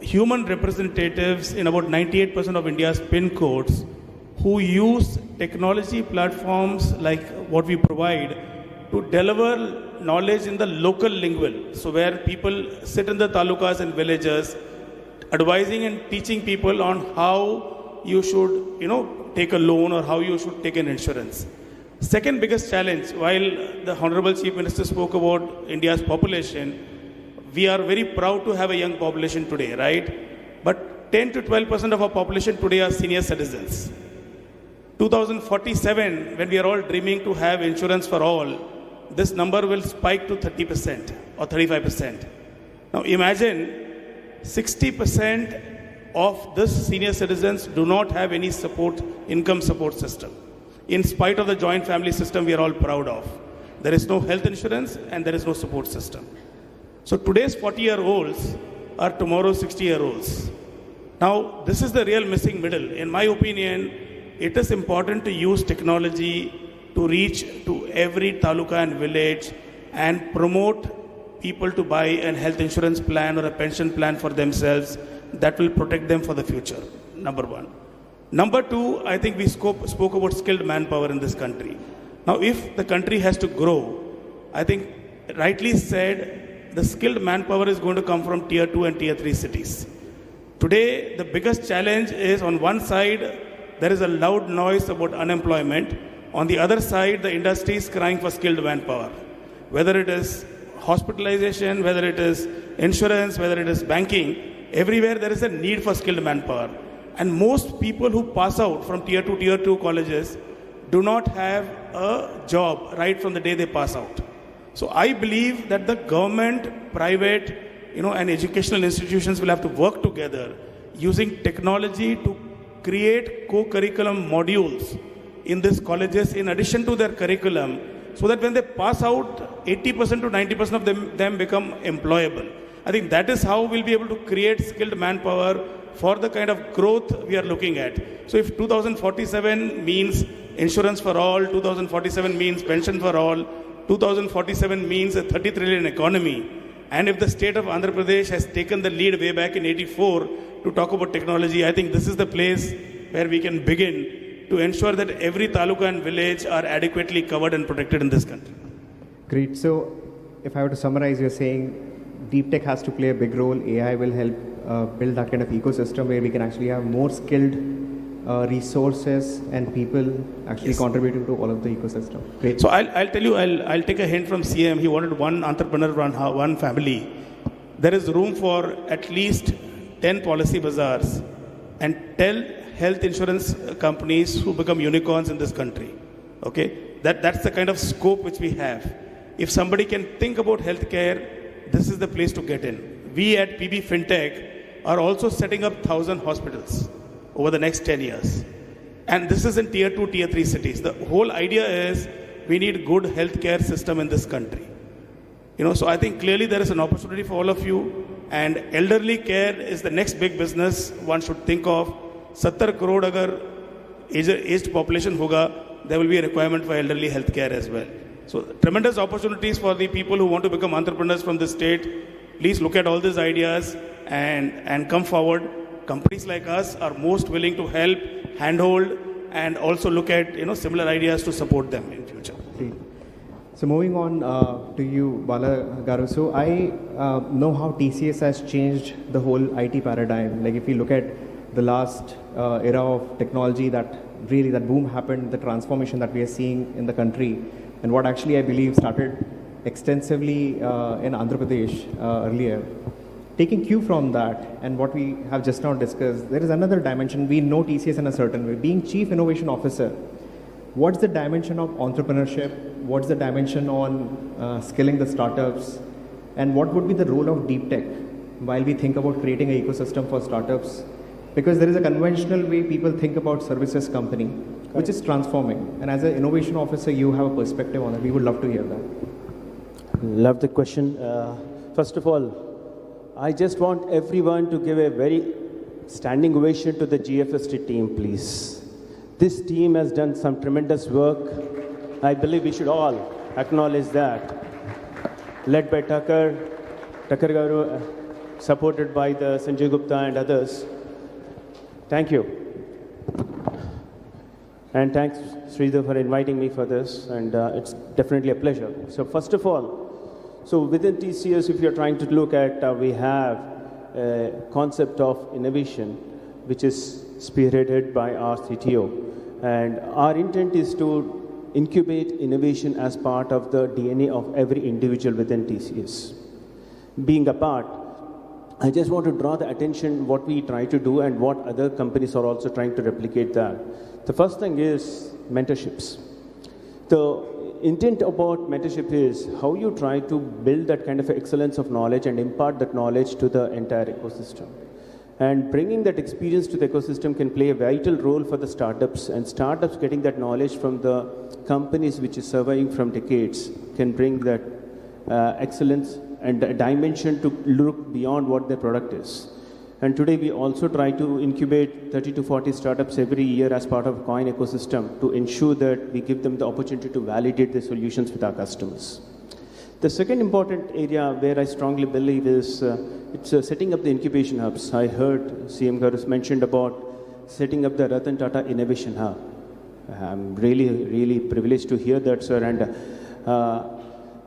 human representatives in about 98% of India's PIN codes who use technology platforms like what we provide to deliver knowledge in the local lingual. So where people sit in the talukas and villages, advising and teaching people on how you should, take a loan or how you should take an insurance. Second biggest challenge, while the Honorable Chief Minister spoke about India's population, we are very proud to have a young population today, right? But 10 to 12% of our population today are senior citizens. 2047, when we are all dreaming to have insurance for all, this number will spike to 30% or 35%. Now imagine 60% of this senior citizens do not have any income support system. In spite of the joint family system we are all proud of. There is no health insurance and there is no support system. So today's 40-year-olds are tomorrow's 60-year-olds. Now, this is the real missing middle. In my opinion, it is important to use technology to reach to every taluka and village and promote people to buy a health insurance plan or a pension plan for themselves that will protect them for the future, number one. Number two, I think we spoke about skilled manpower in this country. Now, if the country has to grow, I think rightly said, the skilled manpower is going to come from tier 2 and tier 3 cities. Today, the biggest challenge is on one side, there is a loud noise about unemployment. On the other side, the industry is crying for skilled manpower. Whether it is hospitalization, whether it is insurance, whether it is banking, everywhere there is a need for skilled manpower. And most people who pass out from tier 2, tier 2 colleges do not have a job right from the day they pass out. So I believe that the government, private, and educational institutions will have to work together using technology to create co-curriculum modules in these colleges in addition to their curriculum, so that when they pass out, 80% to 90% of them become employable. I think that is how we'll be able to create skilled manpower for the kind of growth we are looking at. So if 2047 means insurance for all, 2047 means pension for all, 2047 means a 30 trillion economy, And if the state of Andhra Pradesh has taken the lead way back in '84 to talk about technology, I think this is the place where we can begin to ensure that every taluka and village are adequately covered and protected in this country. Great. So, if I were to summarize, you're saying deep tech has to play a big role. AI will help build that kind of ecosystem where we can actually have more skilled resources and people actually contributing to all of the ecosystem. Great. So I'll tell you, I'll take a hint from CM. He wanted one entrepreneur, one family. There is room for at least 10 policy bazaars and 10 health insurance companies who become unicorns in this country. Okay, that's the kind of scope which we have. If somebody can think about healthcare, this is the place to get in. We at PB FinTech are also setting up 1,000 hospitals over the next 10 years. And this is in tier 2, tier 3 cities. The whole idea is we need good healthcare system in this country. So I think clearly there is an opportunity for all of you, and elderly care is the next big business one should think of. 70 crore agar aged population hoga, there will be a requirement for elderly healthcare as well. So tremendous opportunities for the people who want to become entrepreneurs from the state. Please look at all these ideas and come forward. Companies like us are most willing to help, handhold, and also look at similar ideas to support them in future. Great. So moving on to you, Bala Garu. So I know how TCS has changed the whole IT paradigm. Like if you look at the last era of technology, that boom happened, the transformation that we are seeing in the country, and what actually I believe started extensively in Andhra Pradesh earlier. Taking cue from that and what we have just now discussed, there is another dimension. We know TCS in a certain way. Being Chief Innovation Officer, what's the dimension of entrepreneurship? What's the dimension on skilling the startups? And what would be the role of deep tech while we think about creating an ecosystem for startups? Because there is a conventional way people think about services company, which is transforming. And as an innovation officer, you have a perspective on it. We would love to hear that. Love the question. First of all, I just want everyone to give a very standing ovation to the GFST team, please. This team has done some tremendous work. I believe we should all acknowledge that. Led by Tucker Garu, supported by the Sanjay Gupta and others. Thank you. And thanks, Sridhar, for inviting me for this, and it's definitely a pleasure. So first of all, within TCS, if you're trying to look at, we have a concept of innovation, which is spearheaded by our CTO. And our intent is to incubate innovation as part of the DNA of every individual within TCS. Being a part, I just want to draw the attention what we try to do and what other companies are also trying to replicate that. The first thing is mentorships. The intent about mentorship is how you try to build that kind of excellence of knowledge and impart that knowledge to the entire ecosystem. And bringing that experience to the ecosystem can play a vital role for the startups, and startups getting that knowledge from the companies which is surviving from decades can bring that excellence and a dimension to look beyond what their product is. And today we also try to incubate 30 to 40 startups every year as part of Coin ecosystem to ensure that we give them the opportunity to validate the solutions with our customers. The second important area where I strongly believe is it's setting up the incubation hubs. I heard CM Garu mentioned about setting up the Ratan Tata Innovation Hub. I'm really privileged to hear that, sir. And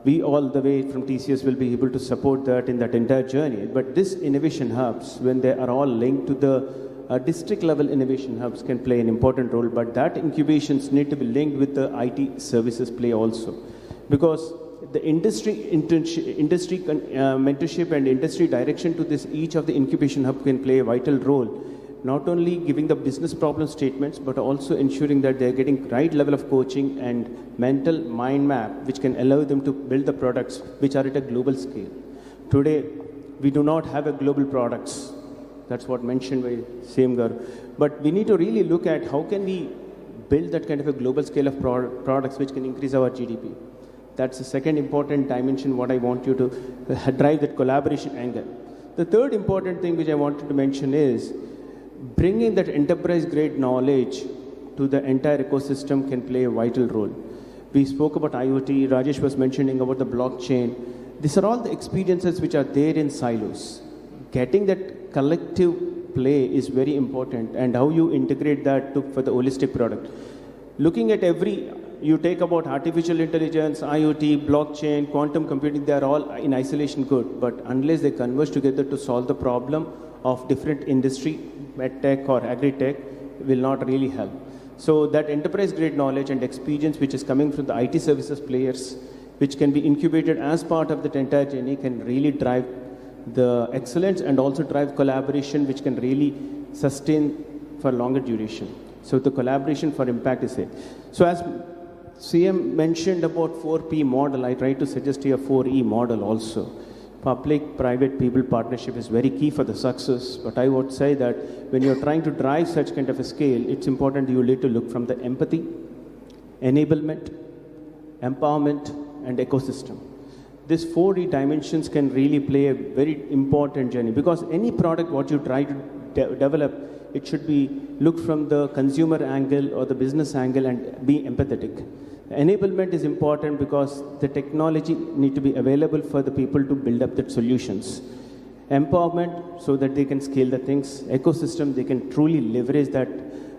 we all the way from TCS will be able to support that in that entire journey. But these innovation hubs, when they are all linked to the district level innovation hubs, can play an important role. But that incubations need to be linked with the IT services play also. Because the industry mentorship and industry direction to this, each of the incubation hub can play a vital role. Not only giving the business problem statements, but also ensuring that they're getting right level of coaching and mental mind map, which can allow them to build the products which are at a global scale. Today, we do not have a global products. That's what mentioned by CM Garu. But we need to really look at how can we build that kind of a global scale of products which can increase our GDP. That's the second important dimension what I want you to drive that collaboration angle. The third important thing which I wanted to mention is bringing that enterprise-grade knowledge to the entire ecosystem can play a vital role. We spoke about IoT, Rajesh was mentioning about the blockchain. These are all the experiences which are there in silos. Getting that collective play is very important, and how you integrate that for the holistic product. Looking at you take about artificial intelligence, IoT, blockchain, quantum computing, they are all in isolation good, but unless they converge together to solve the problem of different industry, medtech or agri-tech, will not really help. So that enterprise grade knowledge and experience which is coming from the IT services players, which can be incubated as part of that entire journey, can really drive the excellence and also drive collaboration, which can really sustain for longer duration. So the collaboration for impact is it. So as CM mentioned about 4P model, I try to suggest here 4E model also. Public, private, people partnership is very key for the success, but I would say that when you're trying to drive such kind of a scale, it's important you need to look from the empathy, enablement, empowerment, and ecosystem. These 4E dimensions can really play a very important journey, because any product what you try to develop, it should be looked from the consumer angle or the business angle and be empathetic. Enablement is important because the technology need to be available for the people to build up the solutions. Empowerment, so that they can scale the things. Ecosystem, they can truly leverage that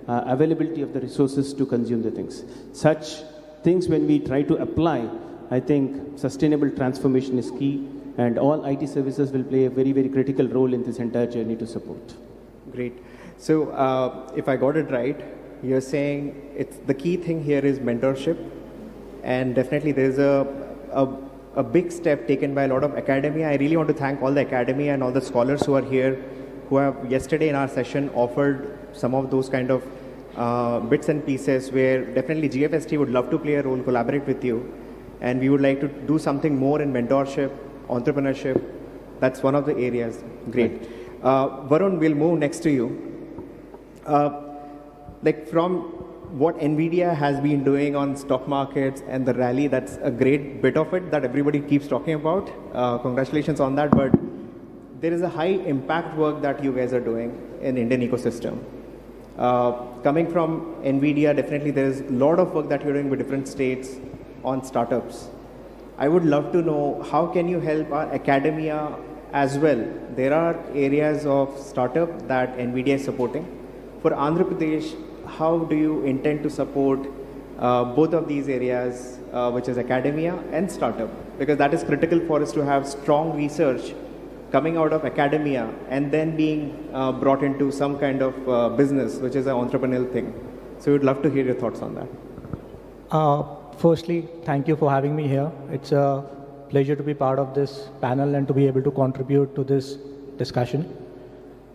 availability of the resources to consume the things. Such things when we try to apply, I think sustainable transformation is key, and all IT services will play a very, very critical role in this entire journey to support. Great. So if I got it right, you're saying the key thing here is mentorship, and definitely there's a big step taken by a lot of academia. I really want to thank all the academia and all the scholars who are here, who have yesterday in our session offered some of those kind of bits and pieces where definitely GFST would love to play a role, collaborate with you, and we would like to do something more in mentorship, entrepreneurship. That's one of the areas. Great. Varun, we'll move next to you. Like from what NVIDIA has been doing on stock markets and the rally, that's a great bit of it that everybody keeps talking about. Congratulations on that. But there is a high impact work that you guys are doing in Indian ecosystem. Coming from NVIDIA, definitely there is a lot of work that you're doing with different states on startups. I would love to know, how can you help our academia as well? There are areas of startup that NVIDIA is supporting. For Andhra Pradesh, how do you intend to support both of these areas, which is academia and startup? Because that is critical for us to have strong research coming out of academia and then being brought into some kind of business, which is an entrepreneurial thing. So we'd love to hear your thoughts on that. Firstly, thank you for having me here. It's a pleasure to be part of this panel and to be able to contribute to this discussion.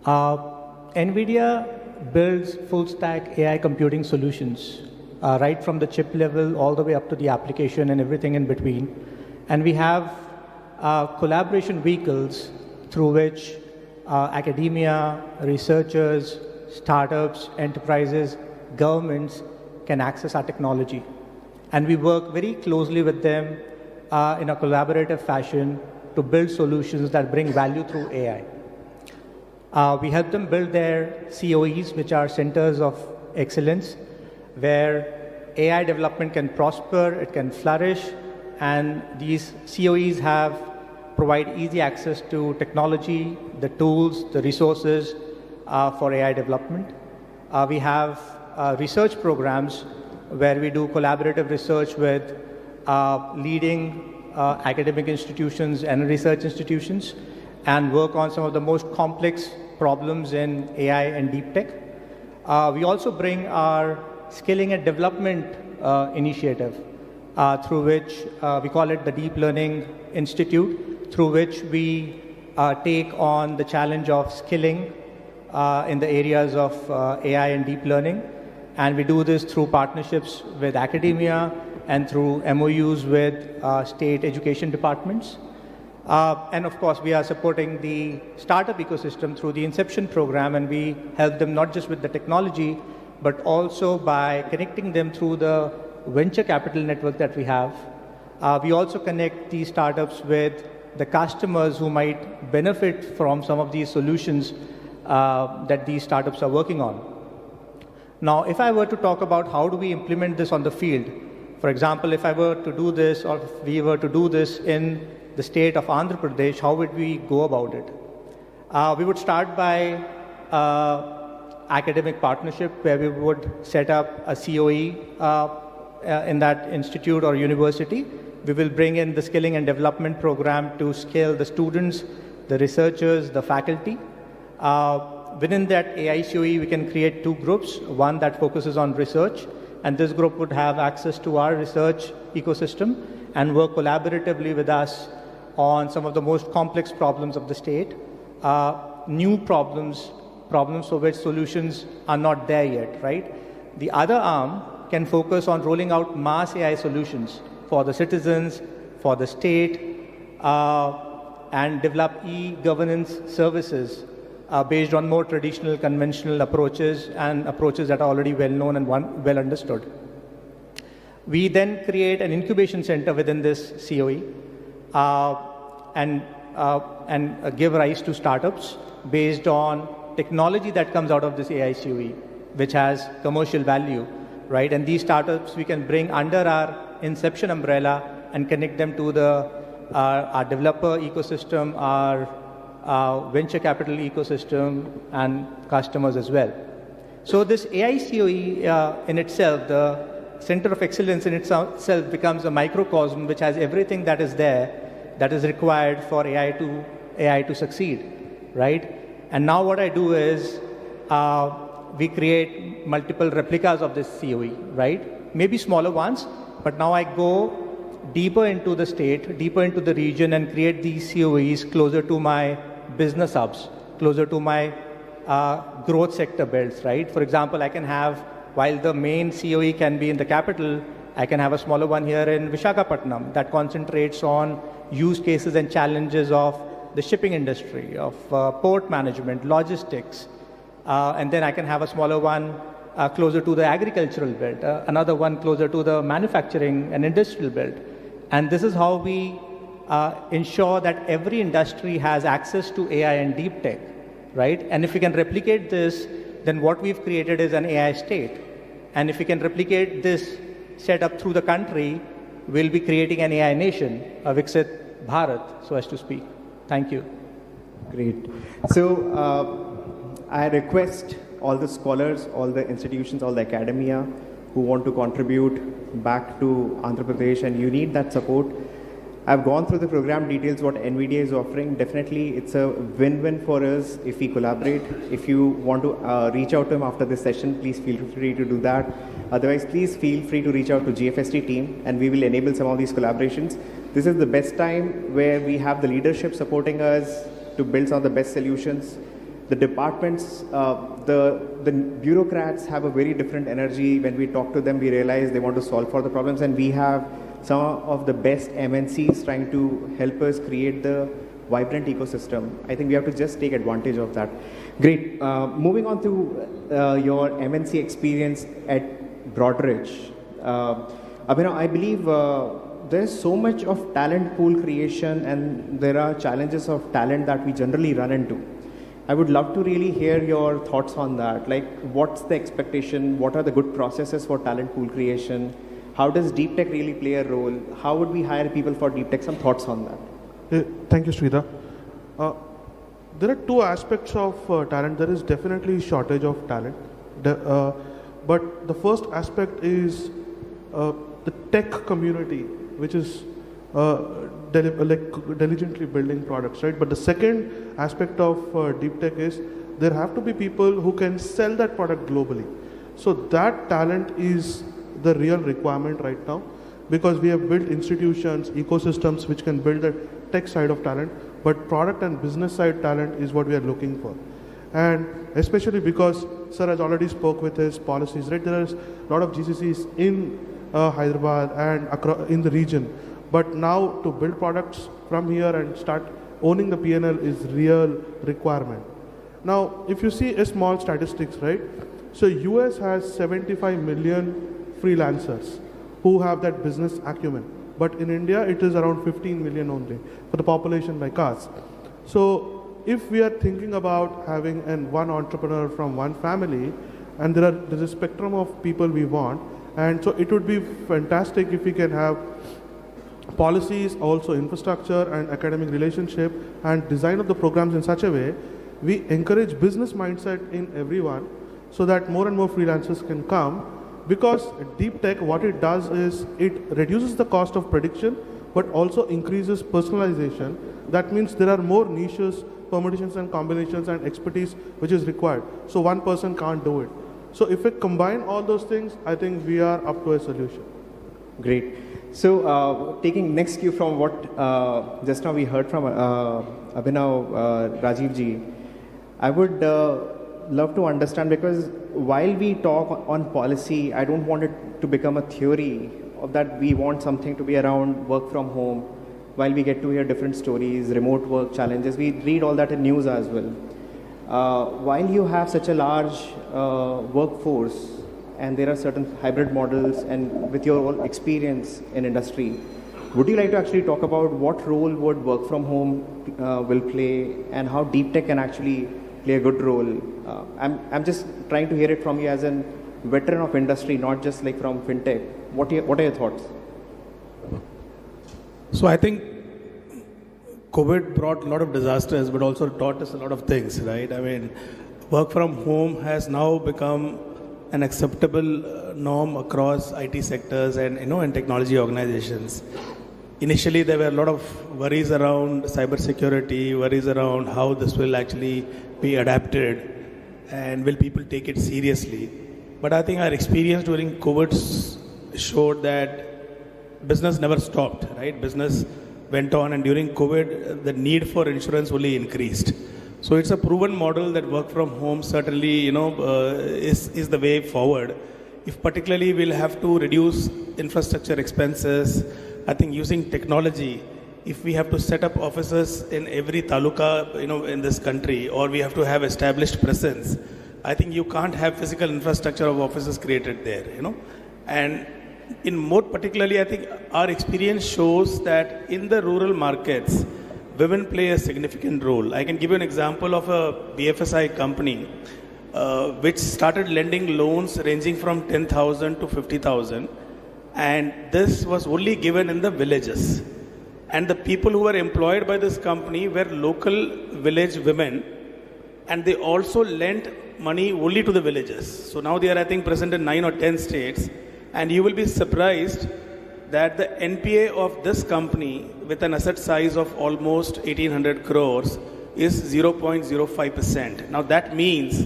NVIDIA builds full stack AI computing solutions, right from the chip level all the way up to the application and everything in between. And we have collaboration vehicles through which academia, researchers, startups, enterprises, governments can access our technology. And we work very closely with them in a collaborative fashion to build solutions that bring value through AI. We help them build their COEs, which are centers of excellence, where AI development can prosper, it can flourish, and these COEs provide easy access to technology, the tools, the resources for AI development. We have research programs where we do collaborative research with leading academic institutions and research institutions, and work on some of the most complex problems in AI and deep tech. We also bring our skilling and development initiative, through which we call it the Deep Learning Institute, through which we take on the challenge of skilling in the areas of AI and deep learning. And we do this through partnerships with academia and through MOUs with state education departments. And of course, we are supporting the startup ecosystem through the Inception program, and we help them not just with the technology, but also by connecting them through the venture capital network that we have. We also connect these startups with the customers who might benefit from some of these solutions that these startups are working on. Now, if I were to talk about how do we implement this on the field, for example, if I were to do this, or if we were to do this in the state of Andhra Pradesh, how would we go about it? We would start by academic partnership, where we would set up a COE in that institute or university. We will bring in the skilling and development program to scale the students, the researchers, the faculty. Within that AI COE, we can create two groups, one that focuses on research, and this group would have access to our research ecosystem and work collaboratively with us on some of the most complex problems of the state, new problems for which solutions are not there yet, right? The other arm can focus on rolling out mass AI solutions for the citizens, for the state, and develop e-governance services based on more traditional, conventional approaches and approaches that are already well known and well understood. We then create an incubation center within this COE and give rise to startups based on technology that comes out of this AI COE, which has commercial value, right? And these startups we can bring under our Inception umbrella and connect them to our developer ecosystem, our venture capital ecosystem, and customers as well. So this AI COE in itself, the Center of Excellence in itself becomes a microcosm which has everything that is there that is required for AI to succeed, right? And now what I do is we create multiple replicas of this COE, right? Maybe smaller ones, but now I go deeper into the state, deeper into the region, and create these COEs closer to my business hubs, closer to my growth sector belts, right? For example, I can have, while the main COE can be in the capital, I can have a smaller one here in Visakhapatnam that concentrates on use cases and challenges of the shipping industry, of port management, logistics, and then I can have a smaller one closer to the agricultural belt, another one closer to the manufacturing and industrial belt. And this is how we ensure that every industry has access to AI and deep tech, right? And if we can replicate this, then what we've created is an AI state. And if we can replicate this setup through the country, we'll be creating an AI nation, a Viksit Bharat, so as to speak. Thank you. Great. So I request all the scholars, all the institutions, all the academia who want to contribute back to Andhra Pradesh, and you need that support. I've gone through the program details, what NVIDIA is offering. Definitely, it's a win-win for us if we collaborate. If you want to reach out to him after this session, please feel free to do that. Otherwise, please feel free to reach out to GFST team, and we will enable some of these collaborations. This is the best time where we have the leadership supporting us to build some of the best solutions. The departments, the bureaucrats have a very different energy. When we talk to them, we realize they want to solve for the problems, and we have some of the best MNCs trying to help us create the vibrant ecosystem. I think we have to just take advantage of that. Great. Moving on to your MNC experience at Broadridge. Abhinav, I believe there's so much of talent pool creation, and there are challenges of talent that we generally run into. I would love to really hear your thoughts on that. Like, what's the expectation? What are the good processes for talent pool creation? How does deep tech really play a role? How would we hire people for deep tech? Some thoughts on that. Thank you, Sridhar. There are two aspects of talent. There is definitely shortage of talent. But the first aspect is the tech community, which is diligently building products, right? But the second aspect of deep tech is there have to be people who can sell that product globally. So that talent is the real requirement right now, because we have built institutions, ecosystems which can build the tech side of talent, but product and business side talent is what we are looking for. And especially because Sir has already spoke with his policies, right? There is a lot of GCCs in Hyderabad and in the region. But now to build products from here and start owning the P&L is real requirement. Now, if you see a small statistics, right? So US has 75 million freelancers who have that business acumen. But in India, it is around 15 million only for the population like us. So if we are thinking about having one entrepreneur from one family, and there's a spectrum of people we want, and so it would be fantastic if we can have policies, also infrastructure and academic relationship, and design of the programs in such a way, we encourage business mindset in everyone so that more and more freelancers can come. Because deep tech, what it does is it reduces the cost of prediction, but also increases personalization. That means there are more niches, permutations and combinations and expertise which is required. So one person can't do it. So if we combine all those things, I think we are up to a solution. Great. So taking next cue from what just now we heard from Abhinav, Rajiv ji, I would love to understand, because while we talk on policy, I don't want it to become a theory of that we want something to be around work from home. While we get to hear different stories, remote work challenges, we read all that in news as well. While you have such a large workforce and there are certain hybrid models, and with your own experience in industry, would you like to actually talk about what role would work from home will play, and how deep tech can actually play a good role? I'm just trying to hear it from you as a veteran of industry, not just like from fintech. What are your thoughts? So I think COVID brought a lot of disasters, but also taught us a lot of things, right? I mean, work from home has now become an acceptable norm across IT sectors and and technology organizations. Initially, there were a lot of worries around cybersecurity, worries around how this will actually be adapted, and will people take it seriously. But I think our experience during COVID showed that business never stopped, right? Business went on, and during COVID, the need for insurance only increased. So it's a proven model that work from home certainly, is the way forward. If particularly we'll have to reduce infrastructure expenses, I think using technology, if we have to set up offices in every taluka, in this country, or we have to have established presence, I think you can't have physical infrastructure of offices created there, And in more particularly, I think our experience shows that in the rural markets, women play a significant role. I can give you an example of a BFSI company which started lending loans ranging from 10,000 to 50,000, and this was only given in the villages. And the people who were employed by this company were local village women, and they also lent money only to the villages. So now they are, I think, present in 9 or 10 states, and you will be surprised that the NPA of this company, with an asset size of almost 1,800 crores, is 0.05%. Now that means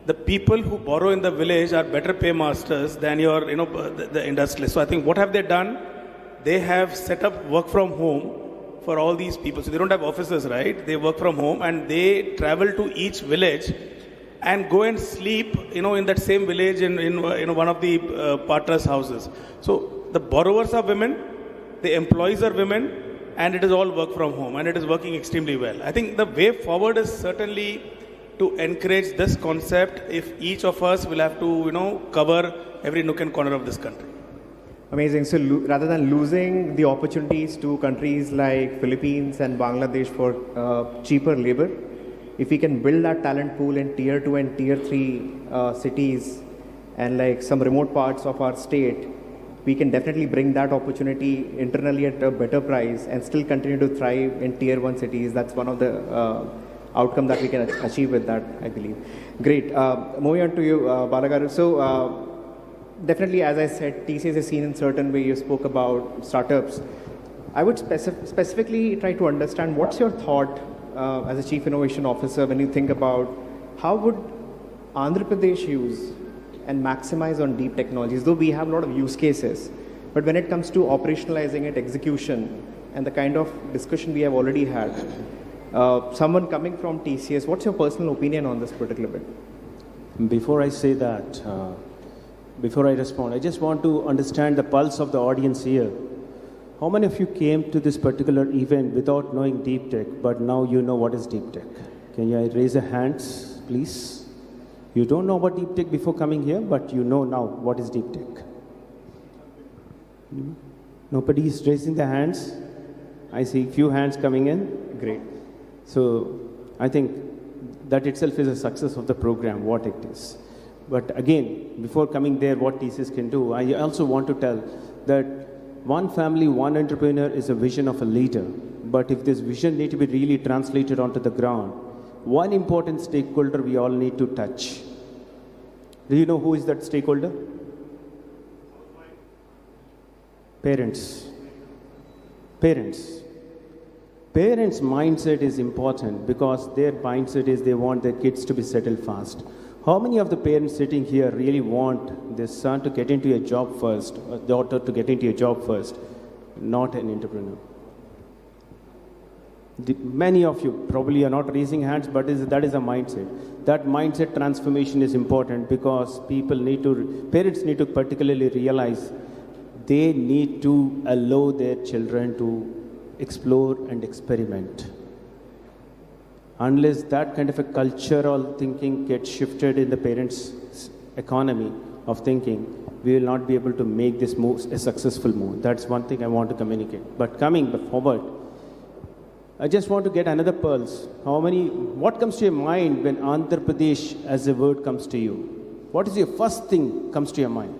the people who borrow in the village are better paymasters than your, the industrialists. So I think what have they done? They have set up work from home for all these people. So they don't have offices, right? They work from home, and they travel to each village and go and sleep, in that same village in one of the partners' houses. So the borrowers are women, the employees are women, and it is all work from home, and it is working extremely well. I think the way forward is certainly to encourage this concept if each of us will have to, cover every nook and corner of this country. Amazing. So rather than losing the opportunities to countries like Philippines and Bangladesh for cheaper labor, if we can build that talent pool in tier 2 and tier 3 cities and like some remote parts of our state, we can definitely bring that opportunity internally at a better price and still continue to thrive in tier 1 cities. That's one of the outcome that we can achieve with that, I believe. Great. Moving on to you, Balagaru. So definitely, as I said, TCS is seen in certain way. You spoke about startups. I would specifically try to understand what's your thought as a Chief Innovation Officer when you think about how would Andhra Pradesh use and maximize on deep technologies, though we have a lot of use cases, but when it comes to operationalizing it, execution, and the kind of discussion we have already had, someone coming from TCS, what's your personal opinion on this particular bit? Before I say that, before I respond, I just want to understand the pulse of the audience here. How many of you came to this particular event without knowing deep tech, but now you know what is deep tech? Can you raise your hands, please? You don't know about deep tech before coming here, but you know now what is deep tech. Nobody is raising their hands. I see a few hands coming in. Great. So I think that itself is a success of the program, what it is. But again, before coming there, what TCS can do, I also want to tell that one family, one entrepreneur is a vision of a leader. But if this vision need to be really translated onto the ground, one important stakeholder we all need to touch. Do you know who is that stakeholder? Parents. Parents. Parents' mindset is important because their mindset is they want their kids to be settled fast. How many of the parents sitting here really want their son to get into a job first, or daughter to get into a job first, not an entrepreneur? Many of you probably are not raising hands, but that is a mindset. That mindset transformation is important because parents need to particularly realize they need to allow their children to explore and experiment. Unless that kind of a cultural thinking gets shifted in the parents' economy of thinking, we will not be able to make this move a successful move. That's one thing I want to communicate. But coming forward, I just want to get another pulse. What comes to your mind when Andhra Pradesh as a word comes to you? What is your first thing comes to your mind?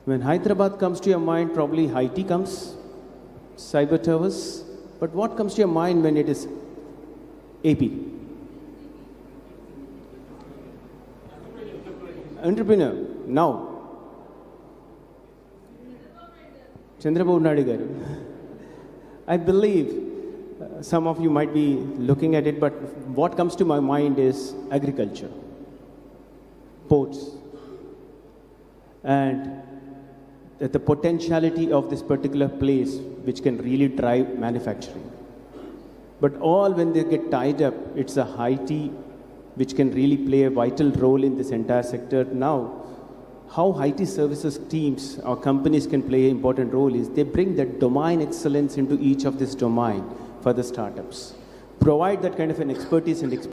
When Hyderabad comes to your mind, probably IT comes, cyber towers. But what comes to your mind when it is AP? Entrepreneur. Now. Chandrababu Naidu garu. I believe some of you might be looking at it, but what comes to my mind is agriculture, ports, and the potentiality of this particular place which can really drive manufacturing. But all when they get tied up, it's a IT which can really play a vital role in this entire sector. Now, how IT services teams or companies can play an important role is they bring that domain excellence into each of this domain for the startups. Provide that kind of an expertise and